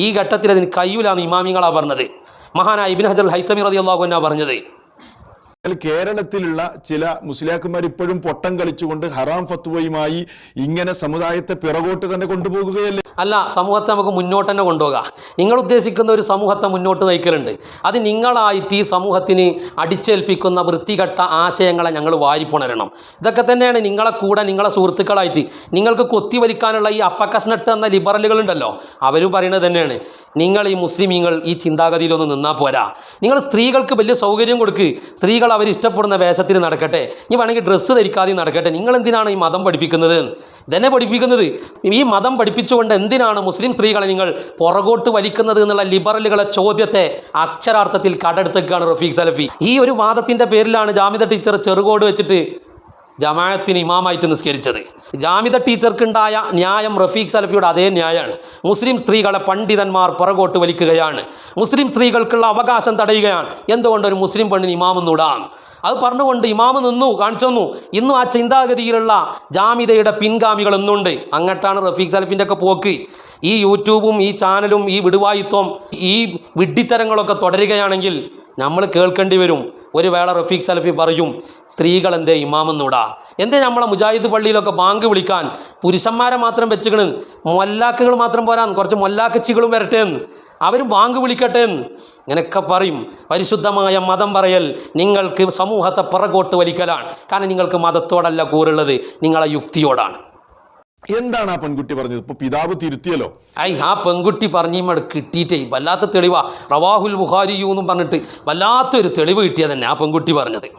ഈ ഘട്ടത്തിൽ അതിന് കഴിയൂല എന്ന് ഇമാമിങ്ങളാണ് പറഞ്ഞത്. മഹാനായ ഇബ്നു ഹജർ ഹൈത്തമി റളിയല്ലാഹു അൻഹു പറഞ്ഞത്. കേരളത്തിലുള്ള ചില മുസ്ലിയാക്കന്മാർ ഇപ്പോഴും പൊട്ടം കളിച്ചുകൊണ്ട് ഹറാം ഫത്വയുമായി ഇങ്ങനെ സമുദായത്തെ പിറകോട്ട് തന്നെ കൊണ്ടുപോകുകയല്ലേ? അല്ല, സമൂഹത്തെ നമുക്ക് മുന്നോട്ട് തന്നെ കൊണ്ടുപോകാം. നിങ്ങൾ ഉദ്ദേശിക്കുന്ന ഒരു സമൂഹത്തെ മുന്നോട്ട് നയിക്കലുണ്ട്. അത് നിങ്ങളായിട്ട് ഈ സമൂഹത്തിന് അടിച്ചേൽപ്പിക്കുന്ന വൃത്തികെട്ട ആശയങ്ങളെ ഞങ്ങൾ വാരിപ്പുണരണം. ഇതൊക്കെ തന്നെയാണ് നിങ്ങളെ കൂടെ, നിങ്ങളെ സുഹൃത്തുക്കളായിട്ട് നിങ്ങൾക്ക് കൊത്തിവലിക്കാനുള്ള ഈ അപ്പക്കഷ്നട്ട് എന്ന ലിബറലുകളുണ്ടല്ലോ, അവരും പറയുന്നത് തന്നെയാണ്. നിങ്ങൾ ഈ മുസ്ലിമീങ്ങൾ ഈ ചിന്താഗതിയിലൊന്നും നിന്നാൽ പോരാ. നിങ്ങൾ സ്ത്രീകൾക്ക് വലിയ സൗകര്യം കൊടുക്ക്. സ്ത്രീകൾ അവർ ഇഷ്ടപ്പെടുന്ന വേഷത്തിൽ നടക്കട്ടെ, ഇനി വേണമെങ്കിൽ ഡ്രസ്സ് ധരിക്കാതെ നടക്കട്ടെ. നിങ്ങൾ എന്തിനാണ് ഈ മതം പഠിപ്പിക്കുന്നത്? ഇതന്നെ പഠിപ്പിക്കുന്നത്. ഈ മതം പഠിപ്പിച്ചുകൊണ്ട് എന്തിനാണ് മുസ്ലിം സ്ത്രീകളെ നിങ്ങൾ പുറകോട്ട് വലിക്കുന്നത് എന്നുള്ള ലിബറലുകളെ ചോദ്യത്തെ അക്ഷരാർത്ഥത്തിൽ കടമെടുത്തേക്കാണ് റഫീഖ് സലഫി. ഈ ഒരു വാദത്തിൻ്റെ പേരിലാണ് ജാമിദ ടീച്ചർ ചെറുകോട് വെച്ചിട്ട് ജമാഅത്തിന് ഇമാമായിട്ട് നിസ്കരിച്ചത്. ജാമിദ ടീച്ചർക്കുണ്ടായ ന്യായം റഫീഖ് സലഫിയുടെ അതേ ന്യായമാണ്. മുസ്ലിം സ്ത്രീകളെ പണ്ഡിതന്മാർ പുറകോട്ട് വലിക്കുകയാണ്, മുസ്ലിം സ്ത്രീകൾക്കുള്ള അവകാശം തടയുകയാണ്, എന്തുകൊണ്ടൊരു മുസ്ലിം പെണ്ണിന് ഇമാമെന്നൂടാം. അത് പറഞ്ഞുകൊണ്ട് ഇമാമ് നിന്നു, കാണിച്ചു തന്നു. ഇന്നും ആ ചിന്താഗതിയിലുള്ള ജാമിദയുടെ പിൻഗാമികൾ ഇന്നുണ്ട്. അങ്ങോട്ടാണ് റഫീഖ് സലഫിൻ്റെ ഒക്കെ പോക്ക്. ഈ യൂട്യൂബും ഈ ചാനലും ഈ വിടുവായിത്വം ഈ വിഡ്ഢിത്തരങ്ങളൊക്കെ തുടരുകയാണെങ്കിൽ നമ്മൾ കേൾക്കേണ്ടി വരും. ഒരു വേള റഫീഖ് സലഫി പറയും, സ്ത്രീകൾ എന്തേ ഇമാമെന്നൂടാ, എന്തേ നമ്മളെ മുജാഹിദ് പള്ളിയിലൊക്കെ ബാങ്ക് വിളിക്കാൻ പുരുഷന്മാരെ മാത്രം വെച്ചുകണ്, മൊല്ലാക്കുകൾ മാത്രം പോരാൻ കുറച്ച് മൊല്ലാക്കച്ചികളും വരട്ടെ എന്ന്, അവരും ബാങ്ക് വിളിക്കട്ടെ എന്ന് ഇങ്ങനെയൊക്കെ പറയും. പരിശുദ്ധമായ മതം പറയൽ നിങ്ങൾക്ക് സമൂഹത്തെ പുറകോട്ട് വലിക്കലാണ്. കാരണം നിങ്ങൾക്ക് മതത്തോടല്ല കൂറുള്ളത്, നിങ്ങളെ യുക്തിയോടാണ്. എന്താണ് ആ പെൺകുട്ടി പറഞ്ഞത്? ഇപ്പൊ പിതാവ് തിരുത്തിയല്ലോ. ആ പെൺകുട്ടി പറഞ്ഞിമ്മട് കിട്ടിയിട്ടേ വല്ലാത്ത തെളിവാ. റവാഹുൽ ബുഖാരിയു എന്നും പറഞ്ഞിട്ട് വല്ലാത്തൊരു തെളിവ് കിട്ടിയത് തന്നെ ആ പെൺകുട്ടി പറഞ്ഞത്.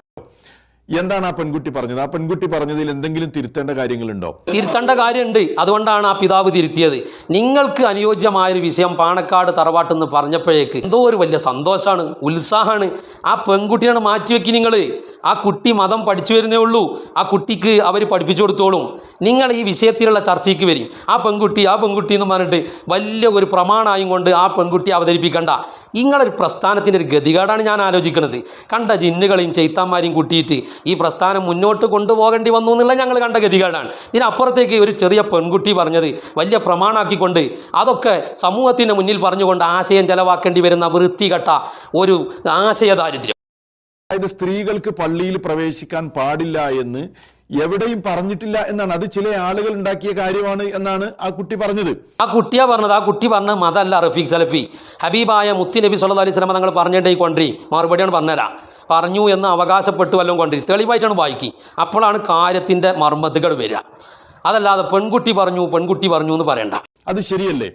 എന്താണ് ആ പെൺകുട്ടി പറഞ്ഞത്? ആ പെൺകുട്ടി പറഞ്ഞതിൽ എന്തെങ്കിലും തിരുത്തേണ്ട കാര്യങ്ങളുണ്ടോ? തിരുത്തേണ്ട കാര്യമുണ്ട്. അതുകൊണ്ടാണ് ആ പിതാവ് തിരുത്തിയത്. നിങ്ങൾക്ക് അനുയോജ്യമായൊരു വിഷയം പാണക്കാട് തറവാട്ടിൽ നിന്ന് പറഞ്ഞപ്പോഴേക്ക് എന്തോ ഒരു വലിയ സന്തോഷമാണ്, ഉത്സാഹമാണ്. ആ പെൺകുട്ടിയാണ് മാറ്റിവെക്കി. നിങ്ങൾ ആ കുട്ടി മതം പഠിച്ചു വരുന്നേ ഉള്ളൂ, ആ കുട്ടിക്ക് അവർ പഠിപ്പിച്ചു കൊടുത്തോളും. നിങ്ങൾ ഈ വിഷയത്തിലുള്ള ചർച്ചയ്ക്ക് വരും. ആ പെൺകുട്ടി എന്ന് പറഞ്ഞിട്ട് വലിയ ഒരു പ്രമാണമായും കൊണ്ട് ആ പെൺകുട്ടി അവതരിപ്പിക്കണ്ട. നിങ്ങളൊരു പ്രസ്ഥാനത്തിൻ്റെ ഒരു ഗതികേടാണ് ഞാൻ ആലോചിക്കുന്നത്. കണ്ട ജിന്നുകളെയും ചെയ്ത്താന്മാരെയും കൂട്ടിയിട്ട് ഈ പ്രസ്ഥാനം മുന്നോട്ട് കൊണ്ടുപോകേണ്ടി വന്നു എന്നുള്ള ഞങ്ങൾ കണ്ട ഗതികേടാണ്. ഇതിനപ്പുറത്തേക്ക് ഒരു ചെറിയ പെൺകുട്ടി പറഞ്ഞത് വലിയ പ്രമാണമാക്കിക്കൊണ്ട് അതൊക്കെ സമൂഹത്തിൻ്റെ മുന്നിൽ പറഞ്ഞുകൊണ്ട് ആശയം ചെലവാക്കേണ്ടി വരുന്ന വൃത്തികെട്ട ഒരു ആശയദാരിദ്ര്യം. അതായത് സ്ത്രീകൾക്ക് പള്ളിയിൽ പ്രവേശിക്കാൻ പാടില്ല എന്ന് എവിടെയും പറഞ്ഞിട്ടില്ല എന്നാണ്. അത് ചില ആളുകൾ ഉണ്ടാക്കിയ കാര്യമാണ് എന്നാണ് ആ കുട്ടി പറഞ്ഞത്. ആ കുട്ടി പറഞ്ഞത് മതമല്ല റഫീഖ് സലഫി. ഹബീബായ മുത്തി നബി സല്ലല്ലാഹു അലൈഹി വസല്ലം തങ്ങൾ പറഞ്ഞിട്ടേ കൊണ്ടി മറുപടിയാണ് പറഞ്ഞുതരാം. പറഞ്ഞു എന്ന് അവകാശപ്പെട്ടു വല്ലതും കൊണ്ടി തെളിവായിട്ടാണ് വായിക്കി. അപ്പോഴാണ് കാര്യത്തിൻ്റെ മർമ്മത്തുകൾ വരിക. അതല്ലാതെ പെൺകുട്ടി പറഞ്ഞു എന്ന് പറയണ്ട. അത് ശരിയല്ലേ?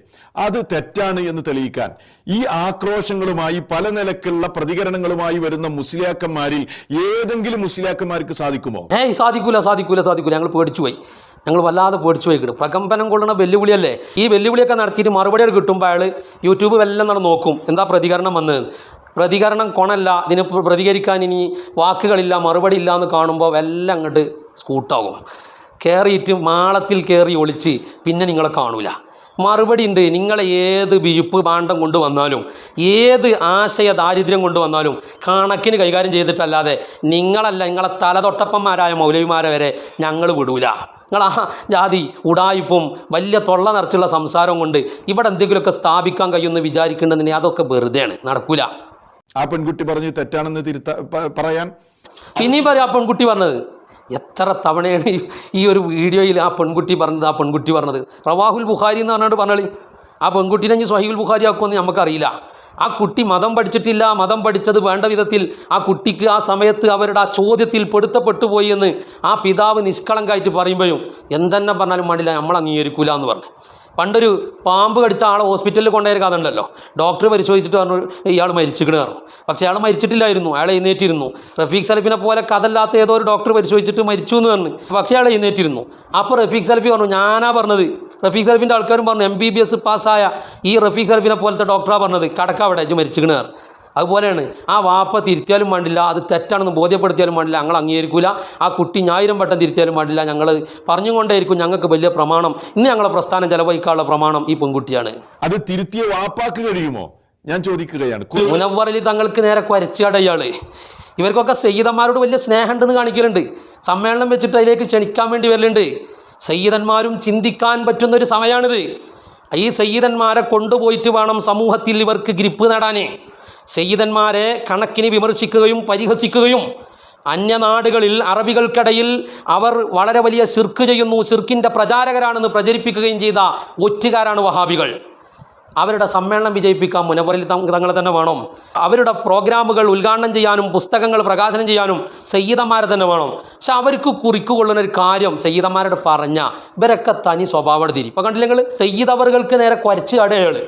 അത് തെറ്റാണ് എന്ന് തെളിയിക്കാൻ ഈ ആക്രോശങ്ങളുമായി പല നിലക്കുള്ള പ്രതികരണങ്ങളുമായി വരുന്ന മുസ്ലിയാക്കന്മാരിൽ ഏതെങ്കിലും മുസ്ലിയാക്കന്മാർക്ക് സാധിക്കുമോ? സാധിക്കൂല. ഞങ്ങൾ പേടിച്ചുപോയി. ഞങ്ങൾ വല്ലാതെ പേടിച്ചു പോയി. പ്രകമ്പനം കൊള്ളുന്ന വെല്ലുവിളിയല്ലേ. ഈ വെല്ലുവിളിയൊക്കെ നടത്തിയിട്ട് മറുപടിയൊക്കെ കിട്ടുമ്പോൾ അയാൾ യൂട്യൂബ് എല്ലാം നോക്കും എന്താ പ്രതികരണം വന്നത്. പ്രതികരണം കൊണല്ല, ഇതിന് പ്രതികരിക്കാൻ ഇനി വാക്കുകളില്ല, മറുപടി ഇല്ല എന്ന് കാണുമ്പോൾ എല്ലാം അങ്ങോട്ട് സ്കൂട്ടാകും. കയറിയിട്ട് മാളത്തിൽ കയറി ഒളിച്ച് പിന്നെ നിങ്ങളെ കാണൂല. മറുപടി ഉണ്ട്. നിങ്ങളെ ഏത് വിഴുപ്പ് ഭാണ്ഡം കൊണ്ടുവന്നാലും ഏത് ആശയ ദാരിദ്ര്യം കൊണ്ടുവന്നാലും കണക്കിന് കൈകാര്യം ചെയ്തിട്ടല്ലാതെ നിങ്ങളെ തലതൊട്ടപ്പന്മാരായ മൗലവിമാരെ വരെ ഞങ്ങൾ വിടൂല. നിങ്ങൾ ആ ജാതി ഉടായിപ്പും വലിയ തൊള്ള നിറച്ചുള്ള സംസാരം കൊണ്ട് ഇവിടെ എന്തെങ്കിലുമൊക്കെ സ്ഥാപിക്കാൻ കഴിയുമെന്ന് വിചാരിക്കേണ്ടതിന് അതൊക്കെ വെറുതെയാണ്, നടക്കൂല. ആ പെൺകുട്ടി പറഞ്ഞ് തെറ്റാണെന്ന് പറയാൻ പിന്നെയും പറയാം. ആ പെൺകുട്ടി പറഞ്ഞത് എത്ര തവണയാണ് ഈ ഒരു വീഡിയോയിൽ ആ പെൺകുട്ടി പറഞ്ഞത് റവാഹുൽ ബുഖാരി എന്ന് പറഞ്ഞാൽ ആ പെൺകുട്ടീനെ ഇനി സ്വഹീഹുൽ ബുഖാരി ആക്കുമെന്ന് നമുക്കറിയില്ല. ആ കുട്ടി മതം പഠിച്ചിട്ടില്ല, മതം പഠിച്ചത് വേണ്ട വിധത്തിൽ ആ കുട്ടിക്ക് ആ സമയത്ത് അവരുടെ ആ ചോദ്യത്തിൽ പെടുത്തപ്പെട്ടു പോയി എന്ന് ആ പിതാവ് നിഷ്കളങ്കായിട്ട് പറയുമ്പോഴും എന്തെന്നെ പറഞ്ഞാലും വേണ്ടില്ല, നമ്മൾ അംഗീകരിക്കൂല എന്ന് പറഞ്ഞു. പണ്ടൊരു പാമ്പ് കടിച്ച ആളെ ഹോസ്പിറ്റലിൽ കൊണ്ടുപോയ കഥ ഉണ്ടല്ലോ. ഡോക്ടർ പരിശോധിച്ചിട്ട് പറഞ്ഞു ഇയാൾ മരിച്ചിക്കണ് പറഞ്ഞു. പക്ഷേ അയാൾ മരിച്ചിട്ടില്ലായിരുന്നു, അയാൾ എഴുന്നേറ്റിരുന്നു. റഫീഖ് സലഫിനെ പോലെ കഥല്ലാത്ത ഏതോ ഒരു ഡോക്ടർ പരിശോധിച്ചിട്ട് മരിച്ചു എന്ന് പറഞ്ഞു. പക്ഷേ അയാൾ എഴുന്നേറ്റിരുന്നു. അപ്പോൾ റഫീഖ് സലഫി പറഞ്ഞു ഞാനാ പറഞ്ഞത്. റഫീഖ് സലഫിൻ്റെ ആൾക്കാരും പറഞ്ഞു MBBS പാസ്സായ ഈ റഫീഖ് സലഫിനെ പോലത്തെ ഡോക്ടറാണ് പറഞ്ഞത് കടക്കവിടെ മരിച്ചിക്കണ് പറഞ്ഞു. അതുപോലെയാണ് ആ വാപ്പ തിരുത്തിയാലും വേണ്ടില്ല, അത് തെറ്റാണെന്ന് ബോധ്യപ്പെടുത്തിയാലും വേണ്ടില്ല, ഞങ്ങൾ അംഗീകരിക്കില്ല. ആ കുട്ടി 1000 വട്ടം തിരുത്തിയാലും വേണ്ടില്ല, ഞങ്ങൾ പറഞ്ഞുകൊണ്ടേയിരിക്കും. ഞങ്ങൾക്ക് വലിയ പ്രമാണം, ഇന്ന് ഞങ്ങളെ പ്രസ്ഥാനം ചെലവഴിക്കാനുള്ള പ്രമാണം ഈ പെൺകുട്ടിയാണ്. അത് തിരുത്തിയ വാപ്പാക്ക് കഴിയുമോ ഞാൻ ചോദിക്കുകയാണ്. മുനവ്വറിൽ തങ്ങൾക്ക് നേരെ കുരച്ചാട് ഇയാള്. ഇവർക്കൊക്കെ സയ്യിദന്മാരോട് വലിയ സ്നേഹമുണ്ടെന്ന് കാണിക്കലുണ്ട്. സമ്മേളനം വെച്ചിട്ട് അതിലേക്ക് ക്ഷണിക്കാൻ വേണ്ടി വരലുണ്ട്. സയ്യിദന്മാരും ചിന്തിക്കാൻ പറ്റുന്നൊരു സമയമാണിത്. ഈ സയ്യിദന്മാരെ കൊണ്ടുപോയിട്ട് വേണം സമൂഹത്തിൽ ഇവർക്ക് ഗ്രിപ്പ് നേടാൻ. സയ്യിദന്മാരെ കണക്കിന് വിമർശിക്കുകയും പരിഹസിക്കുകയും അന്യനാടുകളിൽ അറബികൾക്കിടയിൽ അവർ വളരെ വലിയ ശിർക്ക് ചെയ്യുന്നു, ശിർക്കിൻ്റെ പ്രചാരകരാണെന്ന് പ്രചരിപ്പിക്കുകയും ചെയ്ത ഒറ്റുകാരാണ് വഹാബികൾ. അവരുടെ സമ്മേളനം വിജയിപ്പിക്കാൻ മുനവറിൽ തങ്ങളെ തന്നെ വേണം. അവരുടെ പ്രോഗ്രാമുകൾ ഉദ്ഘാടനം ചെയ്യാനും പുസ്തകങ്ങൾ പ്രകാശനം ചെയ്യാനും സയ്യിദന്മാരെ തന്നെ വേണം. പക്ഷെ അവർക്ക് കുറിക്കുകൊള്ളുന്ന ഒരു കാര്യം സയ്യിദന്മാരോട് പറഞ്ഞ ഇവരൊക്കെ തനി സ്വഭാവം തിരി. ഇപ്പം കണ്ടില്ല നിങ്ങൾ, സയ്യിദവറുകൾക്ക് നേരെ കുരച്ച് അടയാള്.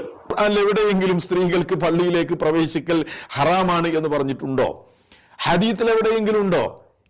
എവിടെയെങ്കിലും സ്ത്രീകൾക്ക് പള്ളിയിലേക്ക് പ്രവേശിക്കൽ ഹറാമാണ് എന്ന് പറഞ്ഞിട്ടുണ്ടോ? ഹദീത്തിൽ എവിടെയെങ്കിലും ഉണ്ടോ?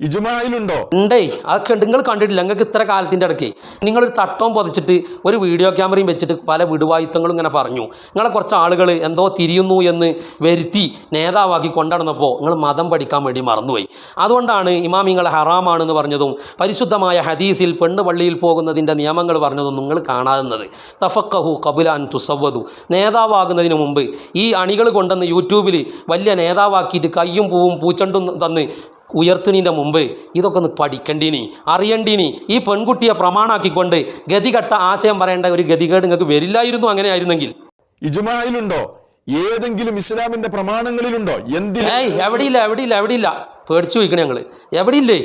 ഇജ്മായിലുണ്ടോ? ഉണ്ടേ, അതൊക്കെ ഉണ്ട്. നിങ്ങൾ കണ്ടിട്ടില്ല? നിങ്ങൾക്ക് ഇത്ര കാലത്തിൻ്റെ ഇടയ്ക്ക് നിങ്ങളൊരു തട്ടവും പൊതിച്ചിട്ട് ഒരു വീഡിയോ ക്യാമറയും വെച്ചിട്ട് പല വിടുവായുത്തങ്ങളും ഇങ്ങനെ പറഞ്ഞു. നിങ്ങളെ കുറച്ച് ആളുകൾ എന്തോ തിരിയുന്നു എന്ന് വരുത്തി നേതാവാക്കി കൊണ്ടുവന്നപ്പോൾ നിങ്ങൾ മതം പഠിക്കാൻ വേണ്ടി മറന്നുപോയി. അതുകൊണ്ടാണ് ഇമാമിങ്ങളെ ഹറാമാണെന്ന് പറഞ്ഞതും പരിശുദ്ധമായ ഹദീസിൽ പെണ്ണ് പള്ളിയിൽ പോകുന്നതിൻ്റെ നിയമങ്ങൾ പറഞ്ഞതും നിങ്ങൾ കാണാവുന്നത്. തഫക്കഹു ഖബുല അൻ തുസവ്വദു, നേതാവാകുന്നതിന് മുമ്പ് ഈ അണികൾ കൊണ്ടുവന്ന് യൂട്യൂബിൽ വലിയ നേതാവാക്കിയിട്ട് കയ്യും പൂവും പൂച്ചണ്ടും തന്ന് ഉയർത്തുന്നതിൻ്റെ മുമ്പ് ഇതൊക്കെ ഒന്ന് പഠിക്കണ്ടീനി, അറിയണ്ടീനി. ഈ പെൺകുട്ടിയെ പ്രമാണാക്കിക്കൊണ്ട് ഗതികെട്ട ആശയം പറയേണ്ട ഒരു ഗതികേട് നിങ്ങൾക്ക് വരില്ലായിരുന്നു അങ്ങനെ ആയിരുന്നെങ്കിൽ. ഇജ്മായിലുണ്ടോ? ഏതെങ്കിലും ഇസ്ലാമിന്റെ പ്രമാണങ്ങളിലുണ്ടോ? എവിടെയില്ല. പേടിച്ചു പോയിക്കണേ ഞങ്ങൾ. എവിടെയില്ലേ?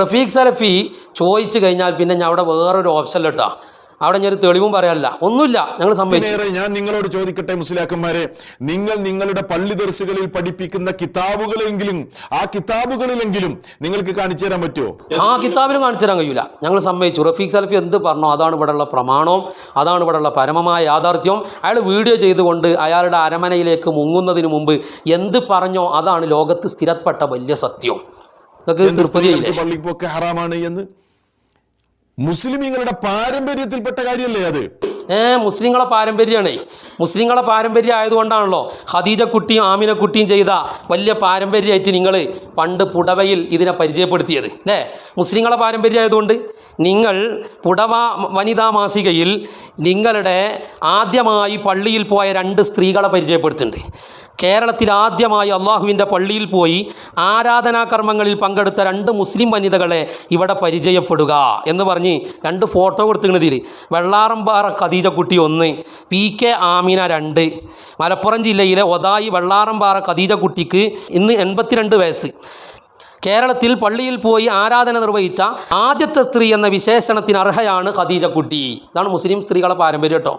റഫീഖ് സലഫി ചോദിച്ചു കഴിഞ്ഞാൽ പിന്നെ ഞാൻ അവിടെ വേറൊരു ഓപ്ഷൻ ഇട്ടാ അവിടെ ഞാൻ ഒരു തെളിവും പറയാനില്ല, ഒന്നുമില്ല. ഞങ്ങൾ സമ്മതിച്ചു. ഞാൻ നിങ്ങളോട് ചോദിക്കട്ടെ മുസ്ലിയാക്കന്മാരെ, നിങ്ങൾ നിങ്ങളുടെ പള്ളി ദർസുകളിൽ പഠിപ്പിക്കുന്ന കിതാബുകളെങ്കിലും ആ കിതാബുകളിലെങ്കിലും നിങ്ങൾക്ക് കാണിച്ചു തരാൻ പറ്റുമോ? ആ കിതാബിലും കാണിച്ചു തരാൻ കഴിയില്ല. ഞങ്ങൾ സമ്മതിച്ചു. റഫീഖ് സലഫി എന്ത് പറഞ്ഞോ അതാണ് ഇവിടെയുള്ള പ്രമാണവും, അതാണ് ഇവിടെയുള്ള പരമമായ യാഥാർത്ഥ്യം. അയാൾ വീഡിയോ ചെയ്തുകൊണ്ട് അയാളുടെ അരമനയിലേക്ക് മുങ്ങുന്നതിന് മുമ്പ് എന്ത് പറഞ്ഞോ അതാണ് ലോകത്ത് സ്ഥിരപ്പെട്ട വലിയ സത്യം. പള്ളിക്ക് പോക്ക് ഹറാമാണ് എന്ന് മുസ്ലിമീങ്ങളുടെ പാരമ്പര്യത്തിൽപ്പെട്ട കാര്യമല്ലേ അത്? മുസ്ലിങ്ങളെ പാരമ്പര്യമാണേ. മുസ്ലിങ്ങളെ പാരമ്പര്യം ആയതുകൊണ്ടാണല്ലോ ഖദീജക്കുട്ടിയും ആമിനക്കുട്ടിയും ചെയ്ത വലിയ പാരമ്പര്യമായിട്ട് നിങ്ങൾ പണ്ട് പുടവയിൽ ഇതിനെ പരിചയപ്പെടുത്തിയത് അല്ലേ? മുസ്ലിങ്ങളെ പാരമ്പര്യം ആയതുകൊണ്ട് നിങ്ങൾ പുടവ വനിതാ മാസികയിൽ നിങ്ങളുടെ ആദ്യമായി പള്ളിയിൽ പോയ 2 സ്ത്രീകളെ പരിചയപ്പെടുത്തുന്നുണ്ട്. കേരളത്തിൽ ആദ്യമായി അള്ളാഹുവിൻ്റെ പള്ളിയിൽ പോയി ആരാധനാകർമ്മങ്ങളിൽ പങ്കെടുത്ത 2 മുസ്ലിം വനിതകളെ ഇവിടെ പരിചയപ്പെടുക എന്ന് പറഞ്ഞ് 2 ഫോട്ടോ കൊടുത്തിരുന്നതിൽ വെള്ളാറമ്പാറ ഖദീജക്കുട്ടി 1, PK ആമിന 2. മലപ്പുറം ജില്ലയിലെ ഒതായി വെള്ളാറമ്പാറ ഖദീജക്കുട്ടിക്ക് ഇന്ന് 82 വയസ്സ്. കേരളത്തിൽ പള്ളിയിൽ പോയി ആരാധന നിർവഹിച്ച ആദ്യത്തെ സ്ത്രീ എന്ന വിശേഷണത്തിന് അർഹയാണ് ഖദീജക്കുട്ടി. ഇതാണ് മുസ്ലിം സ്ത്രീകളെ പാരമ്പര്യം കേട്ടോ.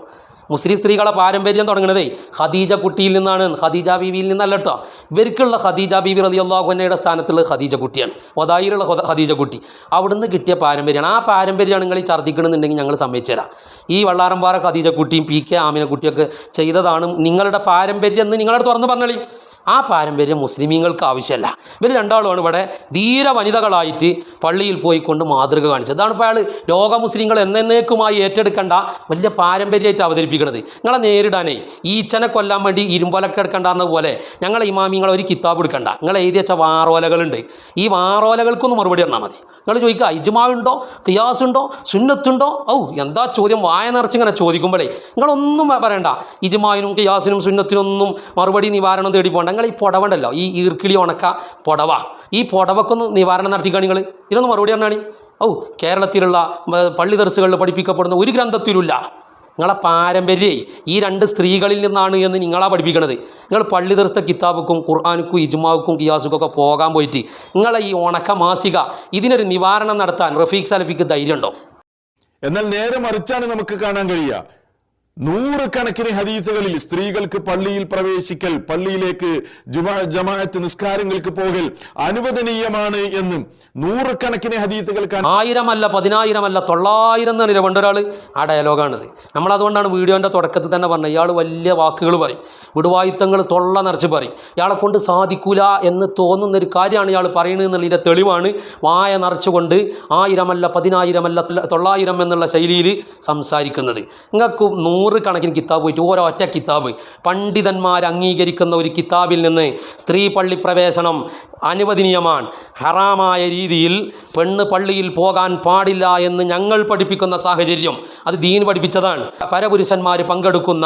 മുസ്ലിം സ്ത്രീകളെ പാരമ്പര്യം തുടങ്ങുന്നതേ ഖദീജ കുട്ടിയിൽ നിന്നാണ്, ഖദീജ ബീവിയിൽ നിന്നല്ല കേട്ടോ. ഇവർക്കുള്ള ഖദീജ ബീവി റളിയല്ലാഹു അൻഹയുടെ സ്ഥാനത്തുള്ള ഖദീജ കുട്ടിയാണ്, ഒതായിലുള്ള ഖദീജ കുട്ടി. അവിടുന്ന് കിട്ടിയ പാരമ്പര്യമാണ്. ആ പാരമ്പര്യമാണ് നിങ്ങൾ ഈ ഛർദ്ദിക്കണമെന്നുണ്ടെങ്കിൽ ഞങ്ങൾ സമ്മതിച്ചു തരാം. ഈ വെള്ളാറമ്പാറ ഖദീജ കുട്ടിയും PK ആമിന കുട്ടിയൊക്കെ ചെയ്തതാണ് നിങ്ങളുടെ പാരമ്പര്യം എന്ന് നിങ്ങളോട് തുറന്ന് പറഞ്ഞോളി. ആ പാരമ്പര്യം മുസ്ലിമീങ്ങൾക്ക് ആവശ്യമല്ല. ഇവർ രണ്ടാളുമാണ് ഇവിടെ ധീര വനിതകളായിട്ട് പള്ളിയിൽ പോയിക്കൊണ്ട് മാതൃക കാണിച്ചത്. അതാണ് ഇപ്പോൾ അയാൾ ലോക മുസ്ലിങ്ങൾ എന്നേക്കുമായി ഏറ്റെടുക്കേണ്ട വലിയ പാരമ്പര്യമായിട്ട് അവതരിപ്പിക്കുന്നത്. നിങ്ങളെ നേരിടാനേ ഈച്ചനെ കൊല്ലാൻ വേണ്ടി ഇരുമ്പൊലക്കെ എടുക്കേണ്ടെന്ന പോലെ ഞങ്ങളെ ഇമാമിങ്ങളെ ഒരു കിതാബ് എടുക്കണ്ട. നിങ്ങൾ എഴുതി വെച്ച വാറോലകളുണ്ട്, ഈ വാറോലകൾക്കൊന്ന് മറുപടി തന്നാൽ മതി. നിങ്ങൾ ചോദിക്കുക ഇജ്മാഉണ്ടോ, ഖിയാസുണ്ടോ, സുന്നത്തുണ്ടോ? എന്താ ചോദ്യം വായ നിറച്ചിങ്ങനെ ചോദിക്കുമ്പോഴേ നിങ്ങളൊന്നും പറയണ്ട. ഇജ്മാഇനും ഖിയാസിനും സുന്നത്തിനൊന്നും മറുപടി നിവാരണം തേടി പോകണ്ട. നിങ്ങൾ ഈ പുടവണ്ടല്ലോ, ഈ ഈർക്കിളി ഉണക്ക പുടവ, ഈ പുടവക്കൊന്ന് നിവാരണം നടത്തിക്കാണ് നിങ്ങൾ. ഇതിനൊന്ന് മറുപടി പറഞ്ഞാണ്. കേരളത്തിലുള്ള പള്ളി ദർസുകളിൽ പഠിപ്പിക്കപ്പെടുന്ന ഒരു ഗ്രന്ഥത്തിലുമില്ല. നിങ്ങളെ പാരമ്പര്യം ഈ 2 സ്ത്രീകളിൽ നിന്നാണ് എന്ന് നിങ്ങളാണ് പഠിപ്പിക്കണത്. നിങ്ങൾ പള്ളി ദർസത്തെ കിതാബുക്കും ഖുർആാനുക്കും ഇജ്മാവുക്കും ഖിയാസുക്കും ഒക്കെ പോകാൻ പോയിട്ട് നിങ്ങളെ ഈ ഉണക്ക മാസിക ഇതിനൊരു നിവാരണം നടത്താൻ റഫീഖ് സലഫിക്ക് ധൈര്യമുണ്ടോ? എന്നാൽ നേരെ മറിച്ചാണ് നമുക്ക് കാണാൻ കഴിയുക. 100 കണക്കിന് ഹദീസുകളിൽ സ്ത്രീകൾക്ക് പള്ളിയിൽ പ്രവേശിക്കൽ, പള്ളിയിലേക്ക് ജമാഅത്ത് നിസ്കാരങ്ങൾക്ക് പോകൽ അനുവദനീയമാണ് എന്നും 100 കണക്കിന് ഹദീസുകൾ 1000 അല്ല 10000 അല്ല 900 എന്നറിയില്ല പണ്ടൊരാൾ ആ ഡയലോഗാണിത്. നമ്മളതുകൊണ്ടാണ് വീഡിയോൻ്റെ തുടക്കത്തിൽ തന്നെ പറഞ്ഞത് ഇയാൾ വലിയ വാക്കുകൾ പറയും, വിടുവായുത്തങ്ങൾ തൊള്ള നിറച്ച് പറയും. ഇയാളെ കൊണ്ട് സാധിക്കൂല എന്ന് തോന്നുന്നൊരു കാര്യമാണ് ഇയാൾ പറയുന്നത് എന്നുള്ളതിൻ്റെ തെളിവാണ് വായ നിറച്ചുകൊണ്ട് 1000 അല്ല 10000 അല്ല 900 എന്നുള്ള ശൈലിയിൽ സംസാരിക്കുന്നത്. നിങ്ങൾക്ക് 100 കണക്കിന് കിതാബ് പോയിട്ട് ഒരൊറ്റ കിതാബ് പണ്ഡിതന്മാർ അംഗീകരിക്കുന്ന ഒരു കിതാബിൽ നിന്ന് സ്ത്രീ പള്ളി പ്രവേശനം അനുവദനീയമാണ്, ഹറാമായ രീതിയിൽ പെണ്ണ് പള്ളിയിൽ പോകാൻ പാടില്ല എന്ന് ഞങ്ങൾ പഠിപ്പിക്കുന്ന സാഹചര്യം അത് ദീൻ പഠിപ്പിച്ചതാണ്. പരപുരുഷന്മാർ പങ്കെടുക്കുന്ന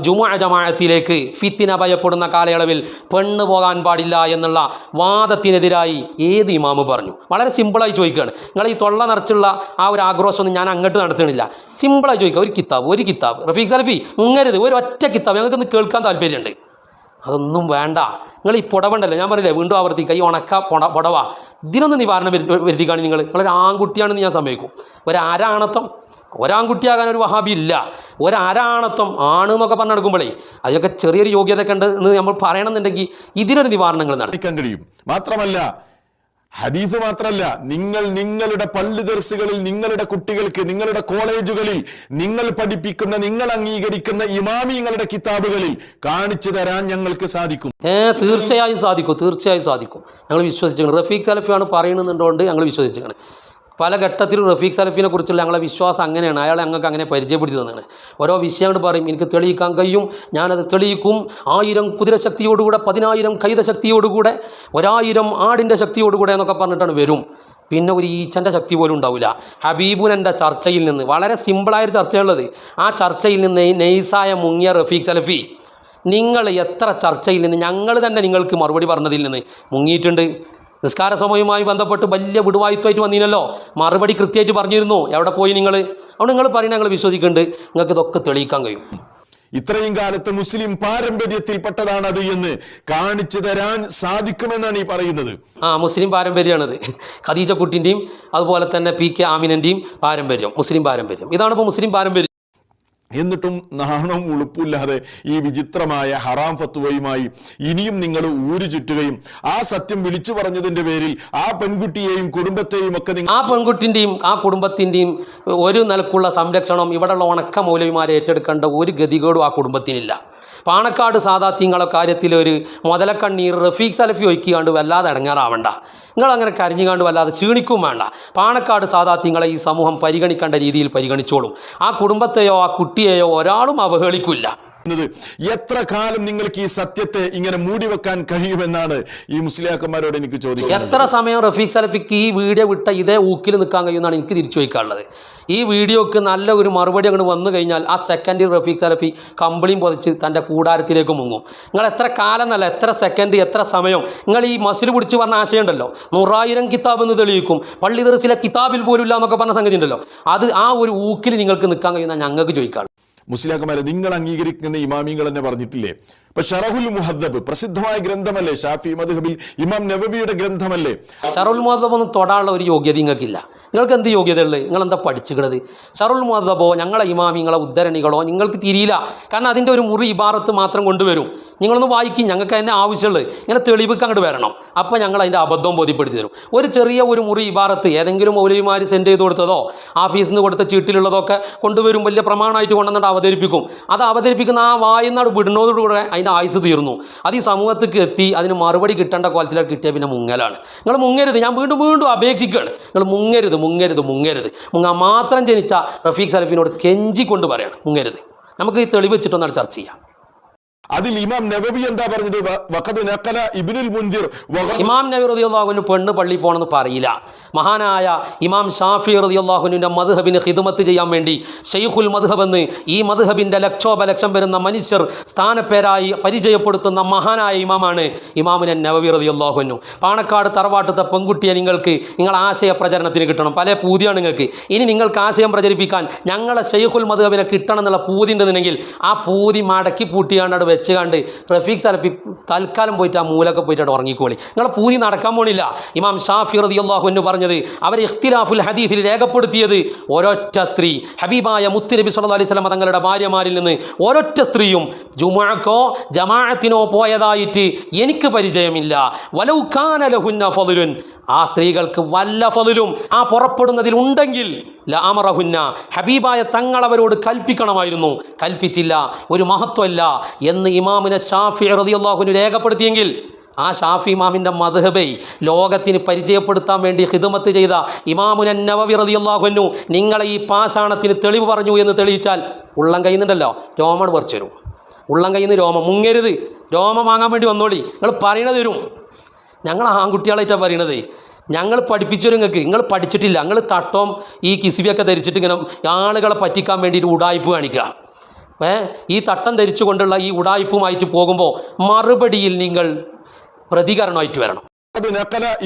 ജുമുഅ ജമാഅത്തിലേക്ക് ഫിത്തിന ഭയപ്പെടുന്ന കാലയളവിൽ പെണ്ണ് പോകാൻ പാടില്ല എന്നുള്ള വാദത്തിനെതിരായി ഏത് ഇമാമ് പറഞ്ഞു? വളരെ സിമ്പിളായി ചോദിക്കുകയാണ്. നിങ്ങൾ ഈ തൊള്ള നിറച്ചുള്ള ആ ഒരു ആക്രോശമൊന്നും ഞാൻ അങ്ങോട്ട് നടത്തണില്ല. സിമ്പിളായി ചോദിക്കുക, ഒരു കിതാബ് റഫീഖ് സലഫി മുങ്ങരുത്, ഒരു ഒറ്റ കിതാബ് ഞങ്ങൾക്കൊന്ന് കേൾക്കാൻ താല്പര്യമുണ്ട്. അതൊന്നും വേണ്ട. നിങ്ങൾ ഈ പുടവണ്ടല്ലോ, ഞാൻ പറഞ്ഞില്ലേ വീണ്ടും ആവർത്തിക്കുക, ഈ ഉണക്ക പുടവ ഇതിനൊന്ന് നിവാരണം വരുത്തിക്കാണ്. നിങ്ങളൊരു ആൺകുട്ടിയാണെന്ന് ഞാൻ സമ്മതിക്കും. ഒരാരാണത്വം, ഒരാൺകുട്ടിയാകാൻ ഒരു വഹാബി ഇല്ല. ഒരാരാണത്വം ആണ് എന്നൊക്കെ പറഞ്ഞെടുക്കുമ്പോഴേ അതിനൊക്കെ ചെറിയൊരു യോഗ്യത ഒക്കെ ഉണ്ട് എന്ന് നമ്മൾ പറയണമെന്നുണ്ടെങ്കിൽ ഇതിനൊരു നിവാരണങ്ങൾ നടത്താൻ കഴിയും. മാത്രമല്ല ഹദീസ് മാത്രമല്ല, നിങ്ങളുടെ പള്ളി ദർസുകളിൽ, നിങ്ങളുടെ കുട്ടികൾക്ക്, നിങ്ങളുടെ കോളേജുകളിൽ നിങ്ങൾ പഠിപ്പിക്കുന്ന, നിങ്ങൾ അംഗീകരിക്കുന്ന ഇമാമിങ്ങളുടെ കിതാബുകളിൽ കാണിച്ചു തരാൻ ഞങ്ങൾക്ക് സാധിക്കും. തീർച്ചയായും സാധിക്കും. ഞങ്ങൾ വിശ്വസിച്ചിട്ടുണ്ട്. റഫീഖ് സലഫിയാണ് പറയുന്നുണ്ടോണ്ട് ഞങ്ങൾ വിശ്വസിച്ചിട്ടുണ്ട്. പല ഘട്ടത്തിലും റഫീഖ് സലഫിനെ കുറിച്ചുള്ള ഞങ്ങളെ വിശ്വാസം അങ്ങനെയാണ്. അയാളെ ഞങ്ങൾക്ക് അങ്ങനെ പരിചയപ്പെടുത്തി തന്നാണ്. ഓരോ വിഷയങ്ങൾ പറയും, എനിക്ക് തെളിയിക്കാൻ കഴിയും, ഞാനത് തെളിയിക്കും. 1000 കുതിരശക്തിയോടുകൂടെ, 10,000 കൈതശക്തിയോടുകൂടെ, 1000 ആടിൻ്റെ ശക്തിയോടുകൂടെ എന്നൊക്കെ പറഞ്ഞിട്ടാണ് വരും. പിന്നെ ഒരു ഈച്ചൻ്റെ ശക്തി പോലും ഉണ്ടാവില്ല. ഹബീബുനൻ്റെ ചർച്ചയിൽ നിന്ന്, വളരെ സിമ്പിളായൊരു ചർച്ചയുള്ളത്, ആ ചർച്ചയിൽ നിന്ന് നെയ്സായ മുങ്ങിയ റഫീഖ് സലഫി, നിങ്ങൾ എത്ര ചർച്ചയിൽ നിന്ന് ഞങ്ങൾ തന്നെ നിങ്ങൾക്ക് മറുപടി പറഞ്ഞതിൽ നിന്ന് മുങ്ങിയിട്ടുണ്ട്. നിസ്കാര സമയവുമായി ബന്ധപ്പെട്ട് വലിയ വിടുവായുത്വമായിട്ട് വന്നീനല്ലോ, മറുപടി കൃത്യമായിട്ട് പറഞ്ഞിരുന്നു. എവിടെ പോയി നിങ്ങൾ? അവിടെ നിങ്ങൾ പറയുന്നത് ഞങ്ങൾ വിശ്വസിക്കുന്നുണ്ട്, നിങ്ങൾക്ക് ഇതൊക്കെ തെളിയിക്കാൻ കഴിയും. ഇത്രയും കാലത്ത് മുസ്ലിം പാരമ്പര്യത്തിൽപ്പെട്ടതാണ് അത് എന്ന് കാണിച്ചു തരാൻ സാധിക്കുമെന്നാണ് ഈ പറയുന്നത്. മുസ്ലിം പാരമ്പര്യമാണത്. ഖദീജ കുട്ടിൻ്റെയും അതുപോലെ തന്നെ PK ആമിനൻ്റെയും പാരമ്പര്യം, മുസ്ലിം പാരമ്പര്യം. ഇതാണിപ്പോൾ മുസ്ലിം പാരമ്പര്യം. എന്നിട്ടും നാണവും ഉളുപ്പില്ലാതെ ഈ വിചിത്രമായ ഹറാം ഫത്വയുമായി ഇനിയും നിങ്ങൾ ഊരു ചുറ്റുകയും ആ സത്യം വിളിച്ചു പറഞ്ഞതിന്റെ പേരിൽ ആ പെൺകുട്ടിയെയും കുടുംബത്തെയും ഒക്കെ ആ പെൺകുട്ടിൻ്റെയും ആ കുടുംബത്തിൻ്റെയും ഒരു നിലക്കുള്ള സംരക്ഷണം ഇവിടെയുള്ള ഉണക്ക മൗലവിമാരെ ഏറ്റെടുക്കേണ്ട ഒരു ഗതികേടും ആ കുടുംബത്തിനില്ല. പാണക്കാട് സാദാത്യങ്ങളെ കാര്യത്തിൽ ഒരു മുതലക്കണ്ണീർ റഫീഖ് സലഫി ഒഴിക്കാണ്ട് വല്ലാതെ ഇടങ്ങാറാവണ്ട. നിങ്ങളങ്ങനെ കരഞ്ഞുകാണ്ട് വല്ലാതെ ക്ഷീണിക്കും വേണ്ട. പാണക്കാട് സാദാത്യങ്ങളെ ഈ സമൂഹം പരിഗണിക്കേണ്ട രീതിയിൽ പരിഗണിച്ചോളും. ആ കുടുംബത്തെയോ ആ കുട്ടിയെയോ ഒരാളും അവഹേളിക്കില്ല. എത്ര കാലം നിങ്ങൾക്ക് ഈ സത്യത്തെ ഇങ്ങനെ മൂടിവെക്കാൻ കഴിയുമെന്നാണ് ഈ മുസ്ലിയാക്കന്മാരോട് എനിക്ക് ചോദിക്കുന്നത്. എത്ര സമയം റഫീഖ് സലഫിക്ക് ഈ വീഡിയോ വിട്ട ഇതേ ഊക്കിൽ നിൽക്കാൻ കഴിയുമെന്നാണ് എനിക്ക് തിരിച്ചു ചോദിക്കാനുള്ളത്. ഈ വീഡിയോക്ക് നല്ല ഒരു മറുപടി അങ്ങോട്ട് വന്നു കഴിഞ്ഞാൽ ആ സെക്കൻഡിൽ റഫീഖ് സലഫി കമ്പിളിയും പൊതിച്ച് തൻ്റെ കൂടാരത്തിലേക്ക് മുങ്ങും. നിങ്ങൾ എത്ര കാലം എന്നല്ല, എത്ര സെക്കൻഡ്, എത്ര സമയം. നിങ്ങൾ ഈ മസിൽ പിടിച്ച് പറഞ്ഞ ആശയമുണ്ടല്ലോ, 100,000 കിതാബ് എന്ന് തെളിയിക്കും, പള്ളി ദർസിലെ കിതാബിൽ പോലും ഇല്ല എന്നൊക്കെ പറഞ്ഞ സംഗതി ഉണ്ടല്ലോ, അത് ആ ഒരു ഊക്കിൽ നിങ്ങൾക്ക് നിൽക്കാൻ കഴിയുന്ന ഞങ്ങൾക്ക് ചോദിക്കാനുള്ളത്. മുസ്ലിയാക്കന്മാരെ, നിങ്ങൾ അംഗീകരിക്കുന്ന ഇമാമിങ്ങൾ തന്നെ പറഞ്ഞിട്ടില്ലേ? ഇപ്പൊ ഷറഹുൽ മുഹദ്ദബ് പ്രസിദ്ധമായ ഗ്രന്ഥമല്ലേ? ഷാഫി മദ്ഹബിൽ ഇമാം നവവിയുടെ ഗ്രന്ഥമല്ലേ? ഷറഹുൽ മുഹദ്ദബ് ഒന്നും തൊടാനുള്ള ഒരു യോഗ്യത നിങ്ങൾക്കില്ല. നിങ്ങൾക്ക് എന്ത് യോഗ്യത ഉള്ളത്? നിങ്ങളെന്താ പഠിച്ചിക്കണത്? ഷറഹുൽ മുഹദ്ദബോ ഞങ്ങളെ ഇമാമിങ്ങളോ ഉദ്ധരണികളോ നിങ്ങൾക്ക് തിരിയില്ല. കാരണം അതിൻ്റെ ഒരു മുറി ഇബാറത്ത് മാത്രം കൊണ്ടുവരും. നിങ്ങളൊന്ന് വായിക്കും, ഞങ്ങൾക്ക് അതിൻ്റെ ആവശ്യമുള്ളത് ഇങ്ങനെ തെളിവുക്ക് അങ്ങോട്ട് വരണം. അപ്പോൾ ഞങ്ങൾ അതിൻ്റെ അബദ്ധം ബോധ്യപ്പെടുത്തി തരും. ഒരു ചെറിയ ഒരു മുറി ഇബാറത്ത് ഏതെങ്കിലും മൗലവിമാർ സെൻഡ് ചെയ്ത് കൊടുത്തതോ ആഫീസിൽ നിന്ന് കൊടുത്ത ചീട്ടിലുള്ളതൊക്കെ കൊണ്ടുവരും, വലിയ പ്രമാണമായിട്ട് കൊണ്ടുവന്നിട്ട് അവതരിപ്പിക്കും. അത് അവതരിപ്പിക്കുന്ന ആ വായനാട് വിടുന്നതോടുകൂടെ അതിൻ്റെ ആയുസ് തീർന്നു. അത് ഈ സമൂഹത്തേക്ക് എത്തി അതിന് മറുപടി കിട്ടേണ്ട കോലത്തിലേക്ക് കിട്ടിയാൽ പിന്നെ മുങ്ങലാണ്. നിങ്ങൾ മുങ്ങരുത്. ഞാൻ വീണ്ടും വീണ്ടും അപേക്ഷിക്കുകയാണ്, നിങ്ങൾ മുങ്ങരുത്. മുങ്ങാൻ മാത്രം ജനിച്ച റഫീഖ് സലഫിനോട് കെഞ്ചിക്കൊണ്ട് പറയണം, മുങ്ങരുത്. നമുക്ക് ഈ തെളിവ് വെച്ചിട്ടൊന്നാണ് ചർച്ച ചെയ്യാം. അതിൽ ഇമാം നവവി എന്താ പറഞ്ഞത്? ഇമാം നബി റളിയല്ലാഹു അൻഹു പെണ്ണ് പള്ളി പോകണമെന്ന് പറയില്ല. മഹാനായ ഇമാം ഷാഫി റളിയല്ലാഹു അൻഹുവിൻ്റെ മദ്ഹബിന് ഖിദ്മത്ത് ചെയ്യാൻ വേണ്ടി ഷെയ്ഖുൽ മദ്ഹബ് എന്ന് ഈ മദ്ഹബിൻ്റെ ലക്ഷോപലക്ഷം വരുന്ന മനുഷ്യർ സ്ഥാനപ്പേരായി പരിചയപ്പെടുത്തുന്ന മഹാനായ ഇമാമാണ് ഇമാമുന നവവി റളിയല്ലാഹു അൻഹു. പാണക്കാട് തറവാട്ടത്തെ പെൺകുട്ടിയെ നിങ്ങൾ ആശയ പ്രചരണത്തിന് കിട്ടണം. പല പൂതിയാണ് നിങ്ങൾക്ക്. ഇനി നിങ്ങൾക്ക് ആശയം പ്രചരിപ്പിക്കാൻ ഞങ്ങളെ ഷെയ്ഖുൽ മദ്ഹബിനെ കിട്ടണം എന്നുള്ള പൂതി ഉണ്ടെന്നുണ്ടെങ്കിൽ ആ പൂതി മടക്കി പൂട്ടിയാണ്ട് വെച്ച് കണ്ട് റഫീഖ് സലഫി തൽക്കാലം പോയിട്ട് ആ മൂലൊക്കെ പോയിട്ട് ഉറങ്ങിക്കോളി. നിങ്ങളെ പൂതി നടക്കാൻ പോണില്ല. ഇമാം ഷാഫി റളിയല്ലാഹു അൻഹു പറഞ്ഞത്, അവർ ഇഖ്തിലാഫുൽ ഹദീസിൽ രേഖപ്പെടുത്തിയത്, ഒരൊറ്റ സ്ത്രീ ഹബീബായ മുത്തുനബി സല്ലല്ലാഹു അലൈഹി വസല്ലം തങ്ങളുടെ ഭാര്യമാരിൽ നിന്ന് ഒരൊറ്റ സ്ത്രീയും ജുമുഅക്കോ ജമാഅത്തിനോ പോയതായിട്ട് എനിക്ക് പരിചയമില്ല. വലൗ കാന ലഹുന്ന ഫളുൻ, ആ സ്ത്രീകൾക്ക് വല്ല ഫളുലും ആ പുറപ്പെടുന്നതിൽ ഉണ്ടെങ്കിൽ ലഅമറഹുന്ന, ഹബീബായ തങ്ങളവരോട് കൽപ്പിക്കണമായിരുന്നു, കൽപ്പിച്ചില്ല, ഒരു മഹത്വമല്ല എന്ന് ഇമാമുന ഷാഫി റളിയല്ലാഹു അൻഹു രേഖപ്പെടുത്തിയെങ്കിൽ ആ ഷാഫി ഇമാമിൻ്റെ മദ്ഹബை ലോകത്തിന് പരിചയപ്പെടുത്താൻ വേണ്ടി ഖിദ്മത്ത് ചെയ്ത ഇമാമുന നവവി റളിയല്ലാഹു അൻഹു നിങ്ങളെ ഈ പാഷാണത്തിന് തെളിവ് പറഞ്ഞു എന്ന് തെളിയിച്ചാൽ ഉള്ളം കയ്യുന്നുണ്ടല്ലോ രോമം പറിച്ചു തരും. ഉള്ളം കയ്യിൽ നിന്ന് രോമം മുങ്ങരുത്. രോമം വാങ്ങാൻ വേണ്ടി വന്നോളി. നിങ്ങൾ പറയണത് തരും. ഞങ്ങൾ ആൺകുട്ടികളായിട്ടാണ് പറയണത്. ഞങ്ങൾ പഠിപ്പിച്ചവരും നിങ്ങൾ പഠിച്ചിട്ടില്ല. നിങ്ങൾ തട്ടവും ഈ കിസിവിയൊക്കെ ധരിച്ചിട്ട് ഇങ്ങനെ ആളുകളെ പറ്റിക്കാൻ വേണ്ടിയിട്ട് ഉടായ്പ് കാണിക്കുക. ഈ തട്ടം ധരിച്ചുകൊണ്ടുള്ള ഈ ഉടായ്പുമായിട്ട് പോകുമ്പോൾ മറുപടിയിൽ നിങ്ങൾ പ്രതികരണമായിട്ട് വരണം.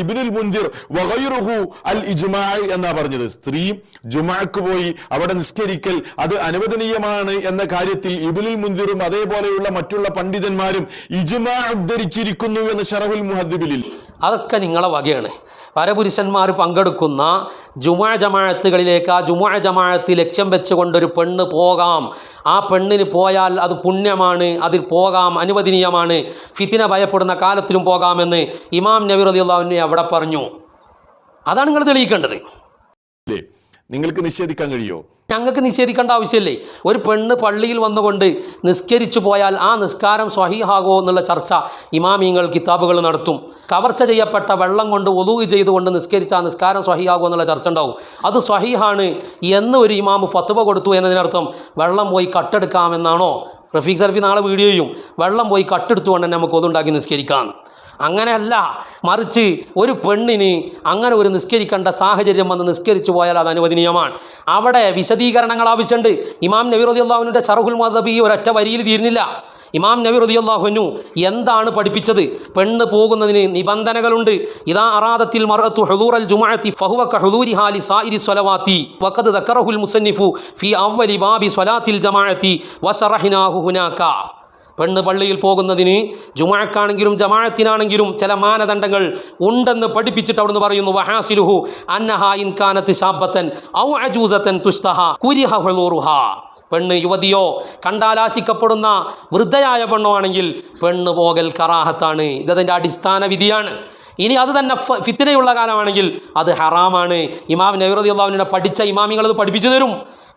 ഇബ്നുൽ മുൻദിർ വഗൈറുഹു അൽ ഇജ്മാഇ എന്നാ പറഞ്ഞത്. സ്ത്രീ ജുമുഅക്ക് പോയി അവിടെ നിസ്കരിക്കൽ അത് അനുവദനീയമാണ് എന്ന കാര്യത്തിൽ ഇബ്നുൽ മുൻദിറും അതേപോലെയുള്ള മറ്റുള്ള പണ്ഡിതന്മാരും ഇജ്മാ ഉദ്ധരിച്ചിരിക്കുന്നു എന്ന് ശറഹുൽ മുഹദ്ദിബിൽ. അതൊക്കെ നിങ്ങളെ വകയാണ്. പരപുരുഷന്മാർ പങ്കെടുക്കുന്ന ജുമുഅ ജമാഅത്തുകളിലേക്ക് ആ ജുമുഅ ജമാഅത്ത് ലക്ഷ്യം വെച്ചുകൊണ്ടൊരു പെണ്ണ് പോകാം. ആ പെണ്ണിന് പോയാൽ അത് പുണ്യമാണ്, അതിൽ പോകാം, അനുവദനീയമാണ്, ഫിത്ന ഭയപ്പെടുന്ന കാലത്തിലും പോകാമെന്ന് ഇമാം നബി റളിയല്ലാഹു അൻഹു എവിടെ പറഞ്ഞു? അതാണ് നിങ്ങൾ തെളിയിക്കേണ്ടത്. അല്ലേ? നിങ്ങൾക്ക് നിഷേധിക്കാൻ കഴിയുമോ? ഞങ്ങൾക്ക് നിഷേധിക്കേണ്ട ആവശ്യമില്ലേ. ഒരു പെണ്ണ് പള്ളിയിൽ വന്നുകൊണ്ട് നിസ്കരിച്ചു പോയാൽ ആ നിസ്കാരം സ്വഹീഹാകോ എന്നുള്ള ചർച്ച ഇമാമിങ്ങൾ കിതാബുകൾ നടത്തും. കവർച്ച ചെയ്യപ്പെട്ട വെള്ളം കൊണ്ട് ഒളൂ ചെയ്തുകൊണ്ട് നിസ്കരിച്ച ആ നിസ്കാരം സ്വഹീഹാകോ എന്നുള്ള ചർച്ച ഉണ്ടാവും. അത് സ്വഹീഹാണ് എന്ന് ഒരു ഇമാമ് ഫത്വ കൊടുത്തു എന്നതിനർത്ഥം വെള്ളം പോയി കട്ടെടുക്കാമെന്നാണോ? റഫീഖ് സലഫി നാളെ വീഡിയോ ചെയ്യും, വെള്ളം പോയി കട്ടെടുത്തുകൊണ്ട് തന്നെ നമുക്ക് ഒതുണ്ടാക്കി നിസ്കരിക്കാം. അങ്ങനെയല്ല, മറിച്ച് ഒരു പെണ്ണിന് അങ്ങനെ ഒരു നിസ്കരിക്കേണ്ട സാഹചര്യം വന്ന് നിസ്കരിച്ചു പോയാൽ അത് അനുവദനീയമാണ്. അവിടെ വിശദീകരണങ്ങൾ ആവശ്യമുണ്ട്. ഇമാം നബി റളിയല്ലാഹു അൻഹുവിൻ്റെ ശറഹുൽ മുഹദ്ദബ് ഈ ഒരൊറ്റ വരിയിൽ തീരുന്നില്ല. ഇമാം നബി റളിയല്ലാഹു അൻഹു എന്താണ് പഠിപ്പിച്ചത്? പെണ്ണ് പോകുന്നതിന് നിബന്ധനകളുണ്ട്. ഇദാ അറാദത്തിൽ മർഅത്തു ഹുദൂറൽ ജുമുഅത്തി ഫഹുവ കഹുദൂരിഹാ ലിസായിരി സ്വലവാത്തി വഖദ് ദക്കറഹുൽ മുസന്നിഫു ഫീ അവ്വലി ബാബി സ്വലാത്തിൽ ജമാഅത്തി വശറഹ്നാഹു ഹുനാക. പെണ്ണ് പള്ളിയിൽ പോകുന്നതിന് ജുമുഅക്കാണെങ്കിലും ജമാഅത്തിനാണെങ്കിലും ചില മാനദണ്ഡങ്ങൾ ഉണ്ടെന്ന് പഠിപ്പിച്ചിട്ട് അവിടുന്ന് പറയുന്നു, വഹാസിലുഹു അന്നഹാ ഇൻ കാനത്ത് ശാബത്തൻ ഔ അജൂസത്തൻ തുസ്തഹ കുരിഹ ഹുളൂറുഹാ. പെണ്ണ് യുവതിയോ കണ്ടാലാശിക്കപ്പെടുന്ന വൃദ്ധയായ പെണ്ണോ ആണെങ്കിൽ പെണ്ണ് പോകൽ കറാഹത്താണ്. ഇതതിൻ്റെ അടിസ്ഥാന വിധിയാണ്. ഇനി അത് തന്നെ ഫിത്നയുള്ള കാലമാണെങ്കിൽ അത് ഹറാമാണ്. ഇമാം നബി റളിയല്ലാഹു അൻഹു പഠിച്ച ഇമാമികൾ അത് പഠിപ്പിച്ചു തരും.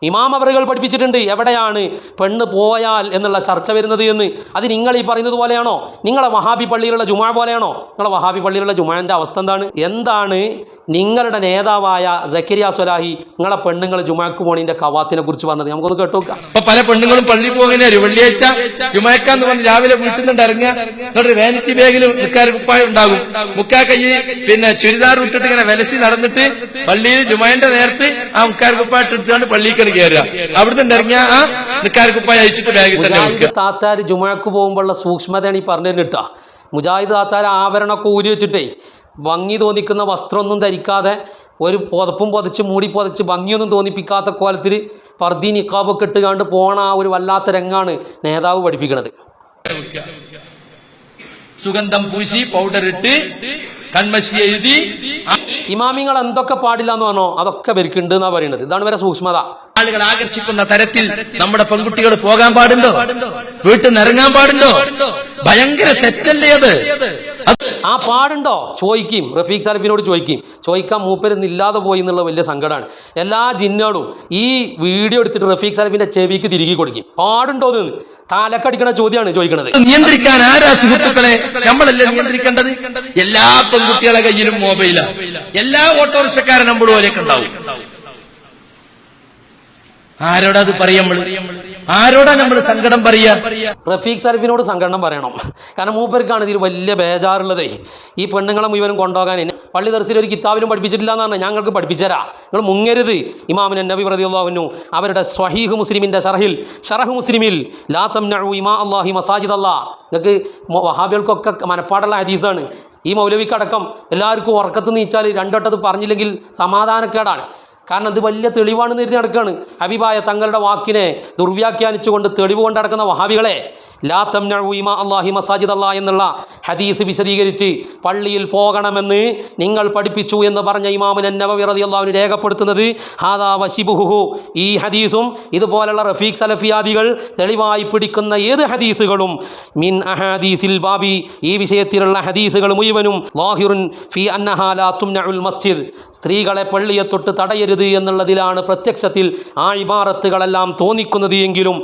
ഇമാം അവറുകൾ പഠിപ്പിച്ചിട്ടുണ്ട് എവിടെയാണ് പെണ്ണ് പോയാൽ എന്നുള്ള ചർച്ച വരുന്നത് എന്ന്. അത് നിങ്ങൾ ഈ പറയുന്നത് പോലെയാണോ? നിങ്ങളെ വഹാബി പള്ളിയിലുള്ള ജുമാ പോലെയാണോ? നിങ്ങളെ വഹാബി പള്ളിയിലുള്ള ജുമാൻ്റെ അവസ്ഥ എന്താണ്? നിങ്ങളുടെ നേതാവായ സക്കരിയ സ്വലാഹി നിങ്ങളെ പെണ്ണുങ്ങൾ ജുമാക്ക് പോണീൻ്റെ കവാത്തിനെ കുറിച്ച് പറഞ്ഞത് നമുക്കൊന്ന് കേട്ടു നോക്കാം. അപ്പൊ പല പെണ്ണുങ്ങളും പള്ളി പോകുന്നവര് വെള്ളിയാഴ്ച ജുമാക്കാന്ന് പറഞ്ഞ് രാവിലെ വീട്ടിൽ നിന്ന് ഇറങ്ങുക, എന്നിട്ട് വാനിറ്റി ബാഗിൽ നിൽക്കാർ കുപ്പായം ഉണ്ടാകും, മുക്കാ കൈ പിന്നെ ചുരിദാർ വിട്ടിട്ട് ഇങ്ങനെ വിലസി നടന്നിട്ട് പള്ളിയിൽ ജുമാന്റെ നേരത്ത് ആ മുക്കാർ കുപ്പായിട്ട് എടുത്തുകൊണ്ട് പള്ളിക്ക് കയറുക. അവിടുന്ന് ഇറങ്ങിയ ആ നിക്കാർ കുപ്പായ അയച്ചിട്ട് ബാഗിൽ തന്നെ വെക്കുക. താത്താര് ജുമാക്ക് പോകുമ്പോഴുള്ള സൂക്ഷ്മതയാണ് ഈ പറഞ്ഞു തരുന്നിട്ടാ. മുജാഹിദ് താത്താര് ആഭരണമൊക്കെ ഊരി വെച്ചിട്ടേ ഭംഗി തോന്നിക്കുന്ന വസ്ത്രമൊന്നും ധരിക്കാതെ ഒരു പുതപ്പും പൊതച്ച് മൂടി പൊതച്ച് ഭംഗിയൊന്നും തോന്നിപ്പിക്കാത്ത കോലത്തിൽ പർദി നിക്കാബൊക്കെ ഇട്ടുകാണ്ട് പോണ ആ ഒരു വല്ലാത്ത രംഗാണ് നേതാവ് പഠിപ്പിക്കുന്നത്. സുഗന്ധം പൂശി പൗഡർ ഇട്ട് കൺമശി എഴുതി ഇമാമിങ്ങൾ എന്തൊക്കെ പാടില്ല എന്ന് പറഞ്ഞോ അതൊക്കെ ഇവർക്കുണ്ട് എന്നാ പറയുന്നത്. ഇതാണ് വരെ സൂക്ഷ്മത. ആളുകൾ ആകർഷിക്കുന്ന തരത്തിൽ നമ്മുടെ പെൺകുട്ടികൾ പോകാൻ പാടുണ്ടോ? വീട്ടിൽ നിന്ന് ഇറങ്ങാൻ പാടുണ്ടോ? ഭയങ്കര തെറ്റല്ലേ അത്? ആ പാടുണ്ടോ ചോദിക്കും. റഫീഖ് സലഫിനോട് ചോദിക്കാൻ മൂപ്പരൊന്നും ഇല്ലാതെ പോയി എന്നുള്ള വലിയ സങ്കടമാണ്. എല്ലാ ജിന്നോടും ഈ വീഡിയോ എടുത്തിട്ട് റഫീഖ് സലഫിന്റെ ചെവിക്ക് തിരികെ കൊടുക്കും. പാടുണ്ടോ എന്ന് തലക്കടിക്കണ ചോദ്യമാണ് ചോദിക്കുന്നത്. നിയന്ത്രിക്കാൻ ആരാ സുഹൃത്തുക്കളെ? നമ്മളല്ലേ നിയന്ത്രിക്കേണ്ടത്? എല്ലാ പെൺകുട്ടികളെ കയ്യിലും മൊബൈലാണ്. എല്ലാ ഓട്ടോറിക്ഷക്കാരെ നമ്മൾ പോലെയൊക്കെ ഉണ്ടാവും. ആരോടാ അത് പറയാ? ആരോടാ നമ്മൾ സങ്കടം പറയാ? റഫീഖ് സലഫിനോട് സങ്കടം പറയണം. കാരണം മൂപ്പർക്കാണ് ഇതിൽ വലിയ ബേജാറുള്ളതേ. ഈ പെണ്ണുങ്ങളെ മുഴുവനും കൊണ്ടുപോകാൻ പള്ളി ദർസിൽ ഒരു കിതാബിലും പഠിപ്പിച്ചിട്ടില്ല എന്നാണ്. ഞങ്ങൾക്ക് പഠിപ്പിച്ചരാ, നിങ്ങൾ മുങ്ങരുത്. ഇമാം നബി റളിയല്ലാഹു അൻഹു അവരുടെ സ്വഹീഹ് മുസ്ലിമിന്റെ ശറഹ് മുസ്ലിമിൽ ലാ തംനഉ ഇമാ അല്ലാഹി മസാജിദ് അല്ലാഹ്. നിങ്ങൾക്ക് വഹാബികൾക്കൊക്കെ മനപ്പാടുള്ള ഹദീസാണ്. ഈ മൗലവിക്കടക്കം എല്ലാവർക്കും ഉറക്കത്ത് നീച്ചാൽ രണ്ടോട്ടത് പറഞ്ഞില്ലെങ്കിൽ സമാധാനക്കേടാണ്. കാരണം അത് വലിയ തെളിവാണ് നിരുന്ന് നടക്കുകയാണ്. ഹബീബായ തങ്ങളുടെ വാക്കിനെ ദുർവ്യാഖ്യാനിച്ചുകൊണ്ട് തെളിവ് കൊണ്ട് നടക്കുന്ന വഹാബികളെ ലാ തംനഉ ഇമാ അല്ലാഹി മസാജിദ് അല്ലാഹ് എന്നുള്ള ഹദീസ് വിശദീകരിച്ച് പള്ളിയിൽ പോകണമെന്ന് നിങ്ങൾ പഠിപ്പിച്ചു എന്ന് പറഞ്ഞ ഇമാം നബവി റളിയല്ലാഹു അൻഹു രേഖപ്പെടുത്തുന്നത് ഹാദാ വശിബുഹു. ഈ ഹദീസും ഇതുപോലുള്ള റഫീഖ് സലഫിയാദികൾ തെളിവായി പിടിക്കുന്ന ഏത് ഹദീസുകളും മിൻ അഹാദീസിൽ ബാബി, ഈ വിഷയത്തിലുള്ള ഹദീസുകൾ മുഴുവനും ലാഹിറുൻ ഫീ അന്നഹാ ലാ തുംനഉൽ മസ്ജിദ്, സ്ത്രീകളെ പള്ളിയെ തൊട്ട് തടയരുത് എന്നുള്ളതിലാണ് പ്രത്യക്ഷത്തിൽ ആ ഇബാറത്തുകളെല്ലാം തോന്നിക്കുന്നത്. എങ്കിലും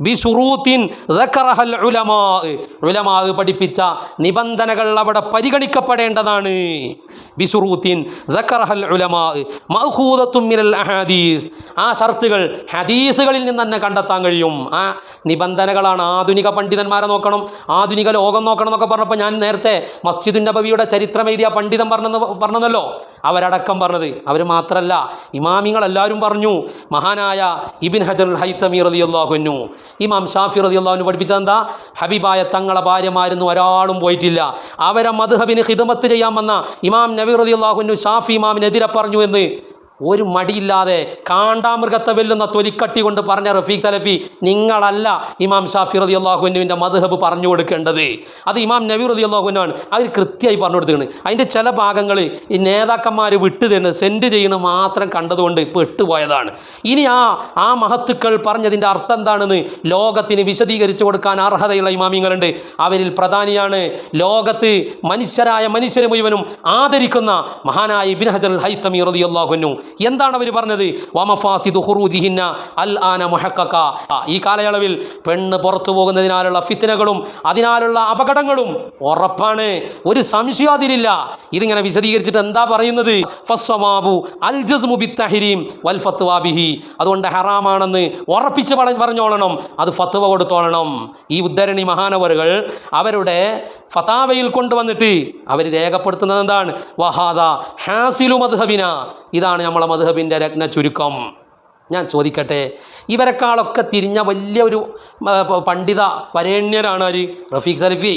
ബിശുറൂത്തിൻ ദക്കറഹൽ ഉലമാ, ഉലമാ പഠിപ്പിച്ച നിബന്ധനകൾ അവിടെ പരിഗണിക്കപ്പെടേണ്ടതാണ്. ബിശുറൂത്തിൻ ദക്കറഹൽ ഉലമാ മഅഖൂദത്തുൻ മിനൽ അഹാദീസ്, ആ ഷർത്തുകൾ ഹദീസുകളിൽ നിന്ന് തന്നെ കണ്ടെത്താൻ കഴിയും. ആ നിബന്ധനകളാണ്. ആധുനിക പണ്ഡിതന്മാരെ നോക്കണം, ആധുനിക ലോകം നോക്കണം എന്നൊക്കെ പറഞ്ഞപ്പോൾ ഞാൻ നേരത്തെ മസ്ജിദുൻ നബവിയുടെ ചരിത്രം എഴുതിയ പണ്ഡിതൻ പറഞ്ഞല്ലോ, അവരടക്കം പറഞ്ഞത്. അവർ മാത്രമല്ല, ഇമാമിങ്ങളെല്ലാവരും പറഞ്ഞു. മഹാനായ ഇബ്ൻ ഹജറുൽ ഹൈതമി റളിയല്ലാഹു അൻഹു, ഇമാം ഷാഫി റളിയല്ലാഹു അൻഹു പഠിപ്പിച്ചത് എന്താ? ഹബീബായ തങ്ങളെ ഭാര്യമാരൊന്നും ഒരാളും പോയിട്ടില്ല. അവരെ മദ്ഹബിന് ഖിദ്മത്ത് ചെയ്യാൻ വന്ന ഇമാം നബി റളിയല്ലാഹു അൻഹു ഷാഫി ഇമാമിനെതിരെ പറഞ്ഞു എന്ന് ഒരു മടിയില്ലാതെ കാണ്ടാമൃഗത്തെ വെല്ലുന്ന തൊലിക്കട്ടി കൊണ്ട് പറഞ്ഞ റഫീഖ് സലഫി, നിങ്ങളല്ല ഇമാം ഷാഫി റളിയല്ലാഹു അൻഹുവിൻ്റെ മദ്ഹബ് പറഞ്ഞു കൊടുക്കേണ്ടത്, അത് ഇമാം നബി റളിയല്ലാഹു അൻഹുവാണ്. അവർ കൃത്യമായി പറഞ്ഞു കൊടുത്തിട്ടുണ്ട്. അതിൻ്റെ ചില ഭാഗങ്ങൾ ഈ നേതാക്കന്മാർ വിട്ടു തരുന്നത് സെൻഡ് ചെയ്യുന്നത് മാത്രം കണ്ടതുകൊണ്ട് പെട്ടുപോയതാണ്. ഇനി ആ മഹത്തുക്കൾ പറഞ്ഞതിൻ്റെ അർത്ഥം എന്താണെന്ന് ലോകത്തിന് വിശദീകരിച്ചു കൊടുക്കാൻ അർഹതയുള്ള ഇമാമിങ്ങളുണ്ട്. അവരിൽ പ്രധാനിയാണ് ലോകത്ത് മനുഷ്യരെ മുഴുവനും ആദരിക്കുന്ന മഹാനായ ഇബ്നു ഹജർ അൽ ഹൈതമി റളിയല്ലാഹു അൻഹു. എന്താണ് അവർ പറഞ്ഞത്? വമഫാസിദു ഖുറൂജിഹിന്ന അൽ ആന മുഹഖഖ. ഈ കാലയളവിൽ പെണ്ണ് പുറത്തു പോകുന്നതിനാലുള്ള ഫിത്നകളും അതിനാലുള്ള അപകടങ്ങളും ഉറപ്പാണ്, ഒരു സംശയം അതിലില്ല. ഇതിങ്ങനെ വിശദീകരിച്ചിട്ട് എന്താ പറയുന്നത്? ഫസ്സവാബു അൽ ജസ്മു ബിത്തഹരീം വൽ ഫത്വ ബിഹി. അതുകൊണ്ട് ഹറാമാണെന്ന് ഉറപ്പിച്ച് പറഞ്ഞോളണം, അത് ഫത്വ കൊടുത്തോളണം. ഈ ഉദ്ധരണി മഹാനവറുകൾ അവരുടെ ഫതാവയിൽ കൊണ്ടുവന്നിട്ട് അവർ രേഖപ്പെടുത്തുന്നത് എന്താണ്? വഹാദ ഹാസിലു മദ്ഹബിന. ഇതാണ് നമ്മളെ മദ്ഹബിൻ്റെ രത്ന ചുരുക്കം. ഞാൻ ചോദിക്കട്ടെ, ഇവരെക്കാളൊക്കെ തിരിഞ്ഞ വലിയൊരു പണ്ഡിത വരേണ്യരാണ് ആര്? റഫീഖ് സലഫി.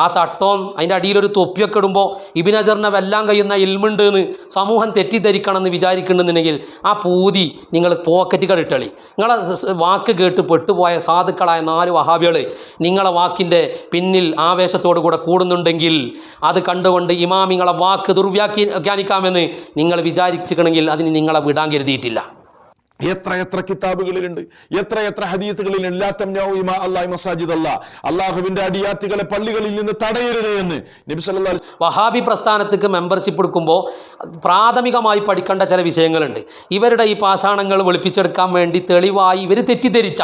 ആ തട്ടവും അതിൻ്റെ അടിയിലൊരു തൊപ്പിയൊക്കെ ഇടുമ്പോൾ ഇബ്നു ഹജറിനെ വെല്ലാൻ കഴിയുന്ന ഇൽമുണ്ട് എന്ന് സമൂഹം തെറ്റിദ്ധരിക്കണം എന്ന് വിചാരിക്കുന്നുണ്ടെന്നുണ്ടെങ്കിൽ ആ പൂതി നിങ്ങൾ പോക്കറ്റുകൾ ഇട്ടളി. നിങ്ങളെ വാക്ക് കേട്ട് പെട്ടുപോയ സാധുക്കളായ 4 വഹാബികൾ നിങ്ങളെ വാക്കിൻ്റെ പിന്നിൽ ആവേശത്തോടു കൂടെ കൂടുന്നുണ്ടെങ്കിൽ അത് കണ്ടുകൊണ്ട് ഇമാമിങ്ങളെ വാക്ക് ദുർവ്യാഖ്യാനിക്കാമെന്ന് നിങ്ങൾ വിചാരിച്ചിട്ടുണ്ടെങ്കിൽ അതിന് നിങ്ങളെ വിടാൻ കരുതിയിട്ടില്ല. എത്ര കിതാബുകളിലുണ്ട്, എത്ര ഹദീസുകളിലുണ്ട്. ലാ തംനഉ ഇമാ അല്ലാഹി മസാജിദ് അല്ലാഹ്, അല്ലാഹുവിന്റെ അടിയാത്തുകളെ പള്ളികളിൽ നിന്ന് തടയരുത് എന്ന് നബി സല്ലല്ലാഹു അലൈഹി വസല്ലം. വഹാബി പ്രസ്ഥാനത്തേക്ക് മെമ്പർഷിപ്പ് എടുക്കുമ്പോൾ പ്രാഥമികമായി പഠിക്കേണ്ട ചില വിഷയങ്ങളുണ്ട്. ഇവരുടെ ഈ പാഷാണങ്ങൾ വെളുപ്പിച്ചെടുക്കാൻ വേണ്ടി തെളിവായി ഇവർ തെറ്റിദ്ധരിച്ച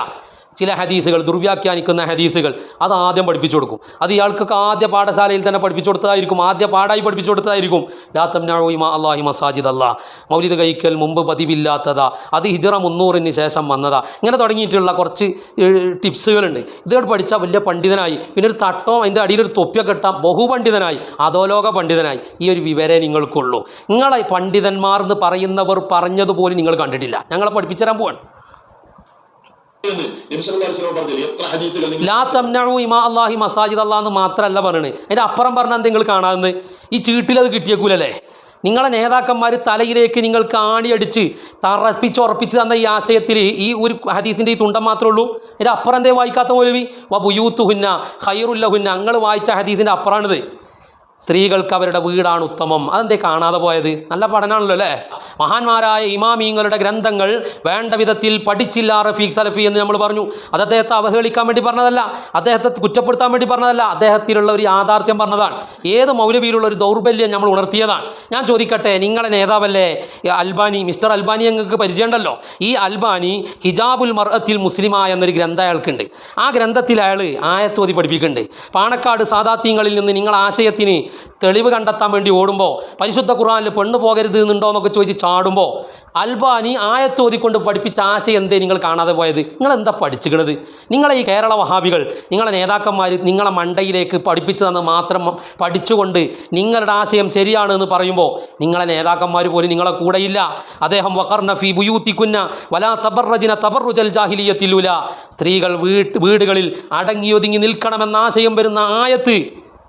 ചില ഹദീസുകൾ, ദുർവ്യാഖ്യാനിക്കുന്ന ഹദീസുകൾ, അത് ആദ്യം പഠിപ്പിച്ചു കൊടുക്കും. അത് ഇയാൾക്കൊക്കെ ആദ്യ പാഠശാലയിൽ തന്നെ പഠിപ്പിച്ചു കൊടുത്തതായിരിക്കും, ആദ്യ പാഠമായി പഠിപ്പിച്ചു കൊടുത്തതായിരിക്കും. ലാ തംനഉ ഇമാ അല്ലാഹി മസാജിദ് അല്ലാഹ്. മൗലിദ് കഴിക്കൽ മുമ്പ് പതിവില്ലാത്തതാ, അത് ഹിജ്റ 300-ന് ശേഷം വന്നതാ. ഇങ്ങനെ തുടങ്ങിയിട്ടുള്ള കുറച്ച് ടിപ്സുകളുണ്ട്. ഇതോട് പഠിച്ചാൽ വലിയ പണ്ഡിതനായി, പിന്നെ ഒരു തട്ടോ അതിൻ്റെ അടിയിലൊരു തൊപ്പിയൊക്കെ ഇട്ടാൽ ബഹുപണ്ഡിതനായി, അധോലോക പണ്ഡിതനായി. ഈ ഒരു വിവരേ നിങ്ങൾക്കുള്ളൂ. നിങ്ങളെ പണ്ഡിതന്മാർ എന്ന് പറയുന്നവർ പറഞ്ഞതുപോലും നിങ്ങൾ കണ്ടിട്ടില്ല. ഞങ്ങളെ പഠിപ്പിച്ചു തരാൻ പോവാണ്. ലാ തംനഉ ഇമാ അല്ലാഹി മസാജിദ് അല്ലാഹ് എന്ന് മാത്രമല്ല പറയണേ, അതിൻ്റെ അപ്പുറം പറഞ്ഞാൽ നിങ്ങൾ കാണാതെ ഈ ചീട്ടിലത് കിട്ടിയേക്കൂലല്ലേ. നിങ്ങളെ നേതാക്കന്മാർ തലയിലേക്ക് നിങ്ങൾക്ക് ആണിയടിച്ച് തറപ്പിച്ചുറപ്പിച്ച് തന്ന ഈ ആശയത്തിൽ ഈ ഒരു ഹദീസിൻ്റെ ഈ തുണ്ടം മാത്രമേ ഉള്ളൂ. ഇതിൻ്റെ അപ്പുറം എന്തേ വായിക്കാത്ത മൗലവി? വബുയൂത്തുഹുന്ന ഖൈറുല്ലഹുന്ന. ഞങ്ങൾ വായിച്ച ഹദീസിൻ്റെ അപ്പുറമാണിത്. സ്ത്രീകൾക്ക് അവരുടെ വീടാണ് ഉത്തമം. അതെന്തേ കാണാതെ പോയത്? നല്ല പഠനമാണല്ലോ അല്ലേ. മഹാന്മാരായ ഇമാമീങ്ങളുടെ ഗ്രന്ഥങ്ങൾ വേണ്ട വിധത്തിൽ പഠിച്ചില്ല റഫീഖ് സലഫി എന്ന് നമ്മൾ പറഞ്ഞു. അത് അദ്ദേഹത്തെ അവഹേളിക്കാൻ വേണ്ടി പറഞ്ഞതല്ല, അദ്ദേഹത്തെ കുറ്റപ്പെടുത്താൻ വേണ്ടി പറഞ്ഞതല്ല, അദ്ദേഹത്തിലുള്ള ഒരു യാഥാർത്ഥ്യം പറഞ്ഞതാണ്. ഏത് മൗലവിയിലുള്ള ഒരു ദൗർബല്യം നമ്മൾ ഉണർത്തിയതാണ്. ഞാൻ ചോദിക്കട്ടെ, നിങ്ങളെ നേതാവല്ലേ അൽബാനി, മിസ്റ്റർ അൽബാനി നിങ്ങൾക്ക് പരിചയമുണ്ടല്ലോ. ഈ അൽബാനി ഹിജാബുൽ മർഅത്തിൽ മുസ്ലിമ എന്നൊരു ഗ്രന്ഥം അയാൾക്കുണ്ട്. ആ ഗ്രന്ഥത്തിൽ അയാൾ ആയത്തോതി പഠിപ്പിക്കുന്നുണ്ട്. പാണക്കാട് സാദാത്യങ്ങളിൽ നിന്ന് നിങ്ങൾ ആശയത്തിന് തെളിവ് കണ്ടെത്താൻ വേണ്ടി ഓടുമ്പോൾ പരിശുദ്ധ ഖുർആനിൽ പെണ്ണ് പോകരുത് എന്നുണ്ടോ എന്നൊക്കെ ചോദിച്ച് ചാടുമ്പോൾ അൽബാനി ആയത്തോതിക്കൊണ്ട് പഠിപ്പിച്ച ആശയം എന്തേ നിങ്ങൾ കാണാതെ പോയത്? നിങ്ങളെന്താ പഠിച്ചിക്കണത്? നിങ്ങളെ ഈ കേരള വഹാബികൾ, നിങ്ങളെ നേതാക്കന്മാർ നിങ്ങളെ മണ്ടയിലേക്ക് പഠിപ്പിച്ചു തന്ന് മാത്രം പഠിച്ചുകൊണ്ട് നിങ്ങളുടെ ആശയം ശരിയാണെന്ന് പറയുമ്പോൾ നിങ്ങളെ നേതാക്കന്മാർ പോലും നിങ്ങളെ കൂടെയില്ല. അദ്ദേഹം വഖർന ഫീ ബുയൂത്തികുന്ന വലാ തബറജ്ന തബറുജൽ ജാഹിലിയ്യത്തിൽ ഉലാ. സ്ത്രീകൾ വീടുകളിൽ അടങ്ങിയൊതുങ്ങി നിൽക്കണമെന്ന ആശയം വരുന്ന ആയത്ത്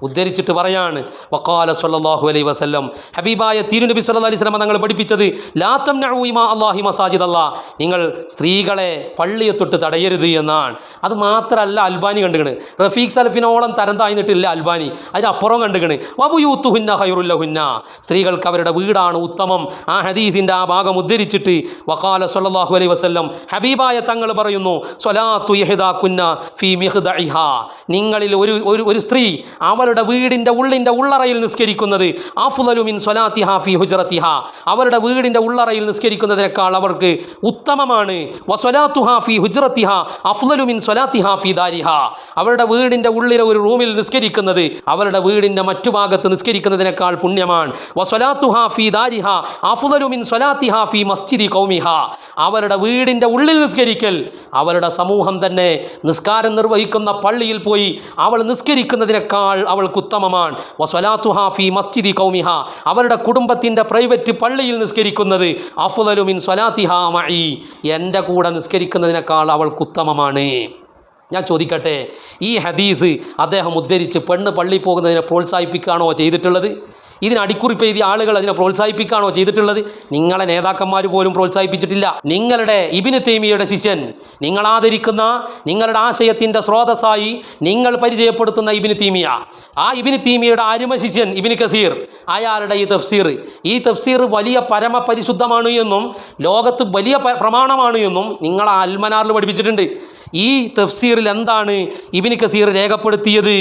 ഉദ്ധരിച്ചിട്ട് പറയാണ് വഖാല സ്വല്ലല്ലാഹു അലൈഹി വസല്ലം, ഹബീബായ തിരുനബി സ്വല്ലല്ലാഹു അലൈഹി വസല്ലം തങ്ങൾ പഠിപ്പിച്ചത് ലാ തംനഉ ഇമാ അല്ലാഹി മസാജിദ് അല്ലാഹ്, നിങ്ങൾ സ്ത്രീകളെ പള്ളിയെ തൊട്ട് തടയരുത് എന്നാണ്. അത് മാത്രമല്ല അൽബാനി കണ്ടുകണ്, റഫീഖ് സലഫിനോളം തരം താഴ്ന്നിട്ടില്ല അൽബാനി. അതിനപ്പുറം കണ്ടുകണ് വബുയൂത്തുഹുന്ന ഖൈറുല്ലഹുന്ന, സ്ത്രീകൾക്ക് അവരുടെ വീടാണ് ഉത്തമം. ആ ഹദീസിൻ്റെ ആ ഭാഗം ഉദ്ധരിച്ചിട്ട് വഖാല സ്വല്ലല്ലാഹു അലൈഹി വസല്ലം, ഹബീബായ തങ്ങൾ പറയുന്നു സ്വലാത്തു യഹ്ദാകുന്ന ഫീ മിഖ്ദഇഹാ, നിങ്ങളിൽ ഒരു സ്ത്രീ അവളുടെ വീടിൻ്റെ ഉള്ളറയിൽ നിസ്കരിക്കുന്നത് അഫ്ളലു മിൻ സ്വലാത്തിഹാ ഫീ ഹുജ്റത്തിഹാ, അവരുടെ വീടിൻ്റെ ഉള്ളറയിൽ നിസ്കരിക്കുന്നതിനേക്കാൾ അവർക്ക് ഉത്തമമാണ്. വസ്വലാത്തുഹാ ഫീ ഹുജ്റത്തിഹാ അഫ്ളലു മിൻ സ്വലാത്തിഹാ ഫീ ദാരിഹാ, അവരുടെ വീടിൻ്റെ ഉള്ളിലെ ഒരു റൂമിൽ നിസ്കരിക്കുന്നത് അവരുടെ വീടിൻ്റെ മറ്റു ഭാഗത്ത് നിസ്കരിക്കുന്നതിനേക്കാൾ പുണ്യമാണ്. വസ്വലാത്തുഹാ ഫീ ദാരിഹാ അഫ്ളലു മിൻ സ്വലാത്തിഹാ ഫീ മസ്ജിദി ഖൗമിഹാ, അവരുടെ വീടിൻ്റെ ഉള്ളിൽ നിസ്കരിക്കൽ അവരുടെ സമൂഹം തന്നെ നിസ്കാരം നിർവഹിക്കുന്ന പള്ളിയിൽ പോയി അവൾ നിസ്കരിക്കുന്നതിനേക്കാൾ അവൾക്ക് ഉത്തമമാണ്. വസ്വലാത്തുഹാ ഫീ മസ്ജിദി ഖൗമിഹാ, അവരുടെ കുടുംബത്തിൻ്റെ പ്രൈവറ്റ് പള്ളിയിൽ നിസ്കരിക്കുന്നത് അഫ്ളലു മിൻ സ്വലാത്തിഹാ മഈ, എൻ്റെ കൂടെ നിസ്കരിക്കുന്നതിനേക്കാൾ അവൾക്ക് ഉത്തമമാണ്. ഞാൻ ചോദിക്കട്ടെ, ഈ ഹദീസ് അദ്ദേഹം ഉദ്ധരിച്ച് പെണ്ണ് പള്ളി പോകുന്നതിനെ പ്രോത്സാഹിപ്പിക്കുകയാണോ ചെയ്തിട്ടുള്ളത്? ഇതിന് അടിക്കുറിപ്പ് എഴുതിയ ആളുകൾ അതിനെ പ്രോത്സാഹിപ്പിക്കുകയാണോ ചെയ്തിട്ടുള്ളത്? നിങ്ങളെ നേതാക്കന്മാർ പോലും പ്രോത്സാഹിപ്പിച്ചിട്ടില്ല. നിങ്ങളുടെ ഇബ്നു തൈമിയ്യയുടെ ശിഷ്യൻ, നിങ്ങൾ ആദരിക്കുന്ന നിങ്ങളുടെ ആശയത്തിൻ്റെ സ്രോതസ്സായി നിങ്ങൾ പരിചയപ്പെടുത്തുന്ന ഇബ്നു തൈമിയ്യ, ആ ഇബ്നു തൈമിയ്യയുടെ അരുമ ശിഷ്യൻ ഇബ്നു കസീർ, അയാളുടെ ഈ തഫ്സീർ വലിയ പരമപരിശുദ്ധമാണ് എന്നും ലോകത്ത് വലിയ പ്രമാണമാണ് എന്നും നിങ്ങൾ ആ അൽമനാറിൽ പഠിപ്പിച്ചിട്ടുണ്ട്. ഈ തഫ്സീറിൽ എന്താണ് ഇബ്നു കസീർ രേഖപ്പെടുത്തിയത്?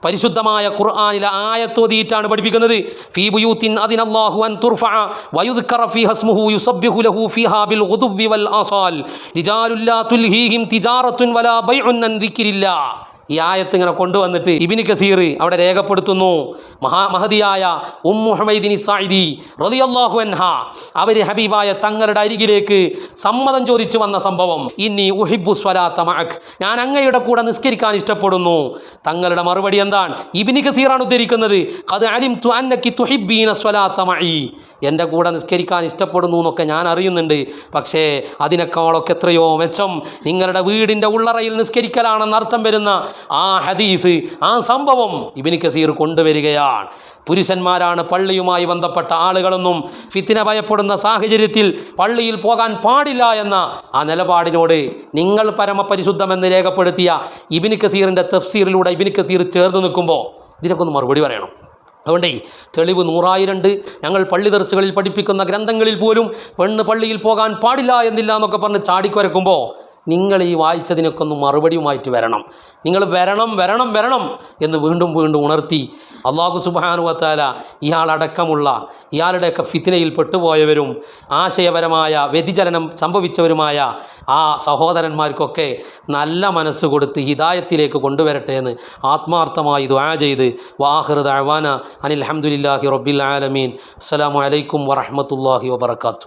പരിശുദ്ധമായ ഖുർആനിലെ ആയത്തോതിയിട്ടാണ് പഠിപ്പിക്കുന്നത്. ഫീ ബുയൂത്തിൻ അദിനല്ലാഹു അൻ തുർഫഅ വയുദ്കറ ഫീഹാ ഇസ്മുഹു യുസബ്ബിഹു ലഹു ഫീഹാ ബിൽ ഗുദുവ്വി വൽ ആസാൽ റിജാലുൻ ലാ തുൽഹീഹിം തിജാറത്തുൻ വലാ ബൈഉൻ അൻ ദിക്രില്ലാഹ്. ഈ ആയത്ത് ഇങ്ങനെ കൊണ്ടുവന്നിട്ട് ഇബ്നു കസീർ അവിടെ രേഖപ്പെടുത്തുന്നു, മഹദിയായ ഉമ്മു ഹുമൈദിനി സായിദി റളിയല്ലാഹു അൻഹ അവർ ഹബീബായ തങ്ങളുടെ അരികിലേക്ക് സമ്മതം ചോദിച്ചു വന്ന സംഭവം. ഇന്നി ഉഹിബ്ബു സ്വലാത്ത മഅക്, ഞാൻ അങ്ങയുടെ കൂടെ നിസ്കരിക്കാൻ ഇഷ്ടപ്പെടുന്നു. തങ്ങളുടെ മറുപടി എന്താണ്? ഇബ്നു കസീറാണ് ഉദ്ധരിക്കുന്നത്, ഖദ് അലിംതു അന്നകി തുഹിബ്ബീന സ്വലാത്ത മഈ, എൻ്റെ കൂടെ നിസ്കരിക്കാൻ ഇഷ്ടപ്പെടുന്നു എന്നൊക്കെ ഞാൻ അറിയുന്നുണ്ട്. പക്ഷേ അതിനേക്കാളൊക്കെ എത്രയോ മെച്ചം നിങ്ങളുടെ വീടിൻ്റെ ഉള്ളറയിൽ നിസ്കരിക്കലാണെന്ന് അർത്ഥം വരുന്ന ആ ഹദീസ്, ആ സംഭവം ഇബ്നു കസീർ കൊണ്ടുവരികയാണ്. പുരുഷന്മാരാണ് പള്ളിയുമായി ബന്ധപ്പെട്ട ആളുകളെന്നും ഫിത്ന ഭയപ്പെടുന്ന സാഹചര്യത്തിൽ പള്ളിയിൽ പോകാൻ പാടില്ല എന്ന ആ നിലപാടിനോട് നിങ്ങൾ പരമപരിശുദ്ധമെന്ന് രേഖപ്പെടുത്തിയ ഇബ്നു കസീറിൻ്റെ തഫ്സീറിലൂടെ ഇബ്നു കസീർ ചേർന്ന് നിൽക്കുമ്പോൾ ഇതിനൊക്കെ ഒന്ന് മറുപടി പറയണം. അതുകൊണ്ടേ തെളിവ് 100,000 ഞങ്ങൾ പള്ളി ദർസുകളിൽ പഠിപ്പിക്കുന്ന ഗ്രന്ഥങ്ങളിൽ പോലും പെണ്ണ് പള്ളിയിൽ പോകാൻ പാടില്ല എന്നില്ല എന്നൊക്കെ പറഞ്ഞ് ചാടിക്കുരക്കുമ്പോൾ നിങ്ങൾ ഈ വായിച്ചതിനൊക്കെ ഒന്ന് മറുപടിയുമായിട്ട് വരണം. നിങ്ങൾ വരണം എന്ന് വീണ്ടും ഉണർത്തി അല്ലാഹു സുബ്ഹാനഹു വ തആല ഇയാളടക്കമുള്ള ഇയാളുടെയൊക്കെ ഫിത്നയിൽ പെട്ടുപോയവരും ആശയപരമായ വ്യതിചലനം സംഭവിച്ചവരുമായ ആ സഹോദരന്മാർക്കൊക്കെ നല്ല മനസ്സ് കൊടുത്ത് ഹിദായത്തിലേക്ക് കൊണ്ടുവരട്ടെ എന്ന് ആത്മാർത്ഥമായി ദുആ ചെയ്ത് വആഖിറു ദഅവാന അനിൽ ഹംദുലില്ലാഹി റബ്ബിൽ ആലമീൻ. അസ്സലാമു അലൈക്കും വറഹ്മത്തുള്ളാഹി വബറകാതുഹു.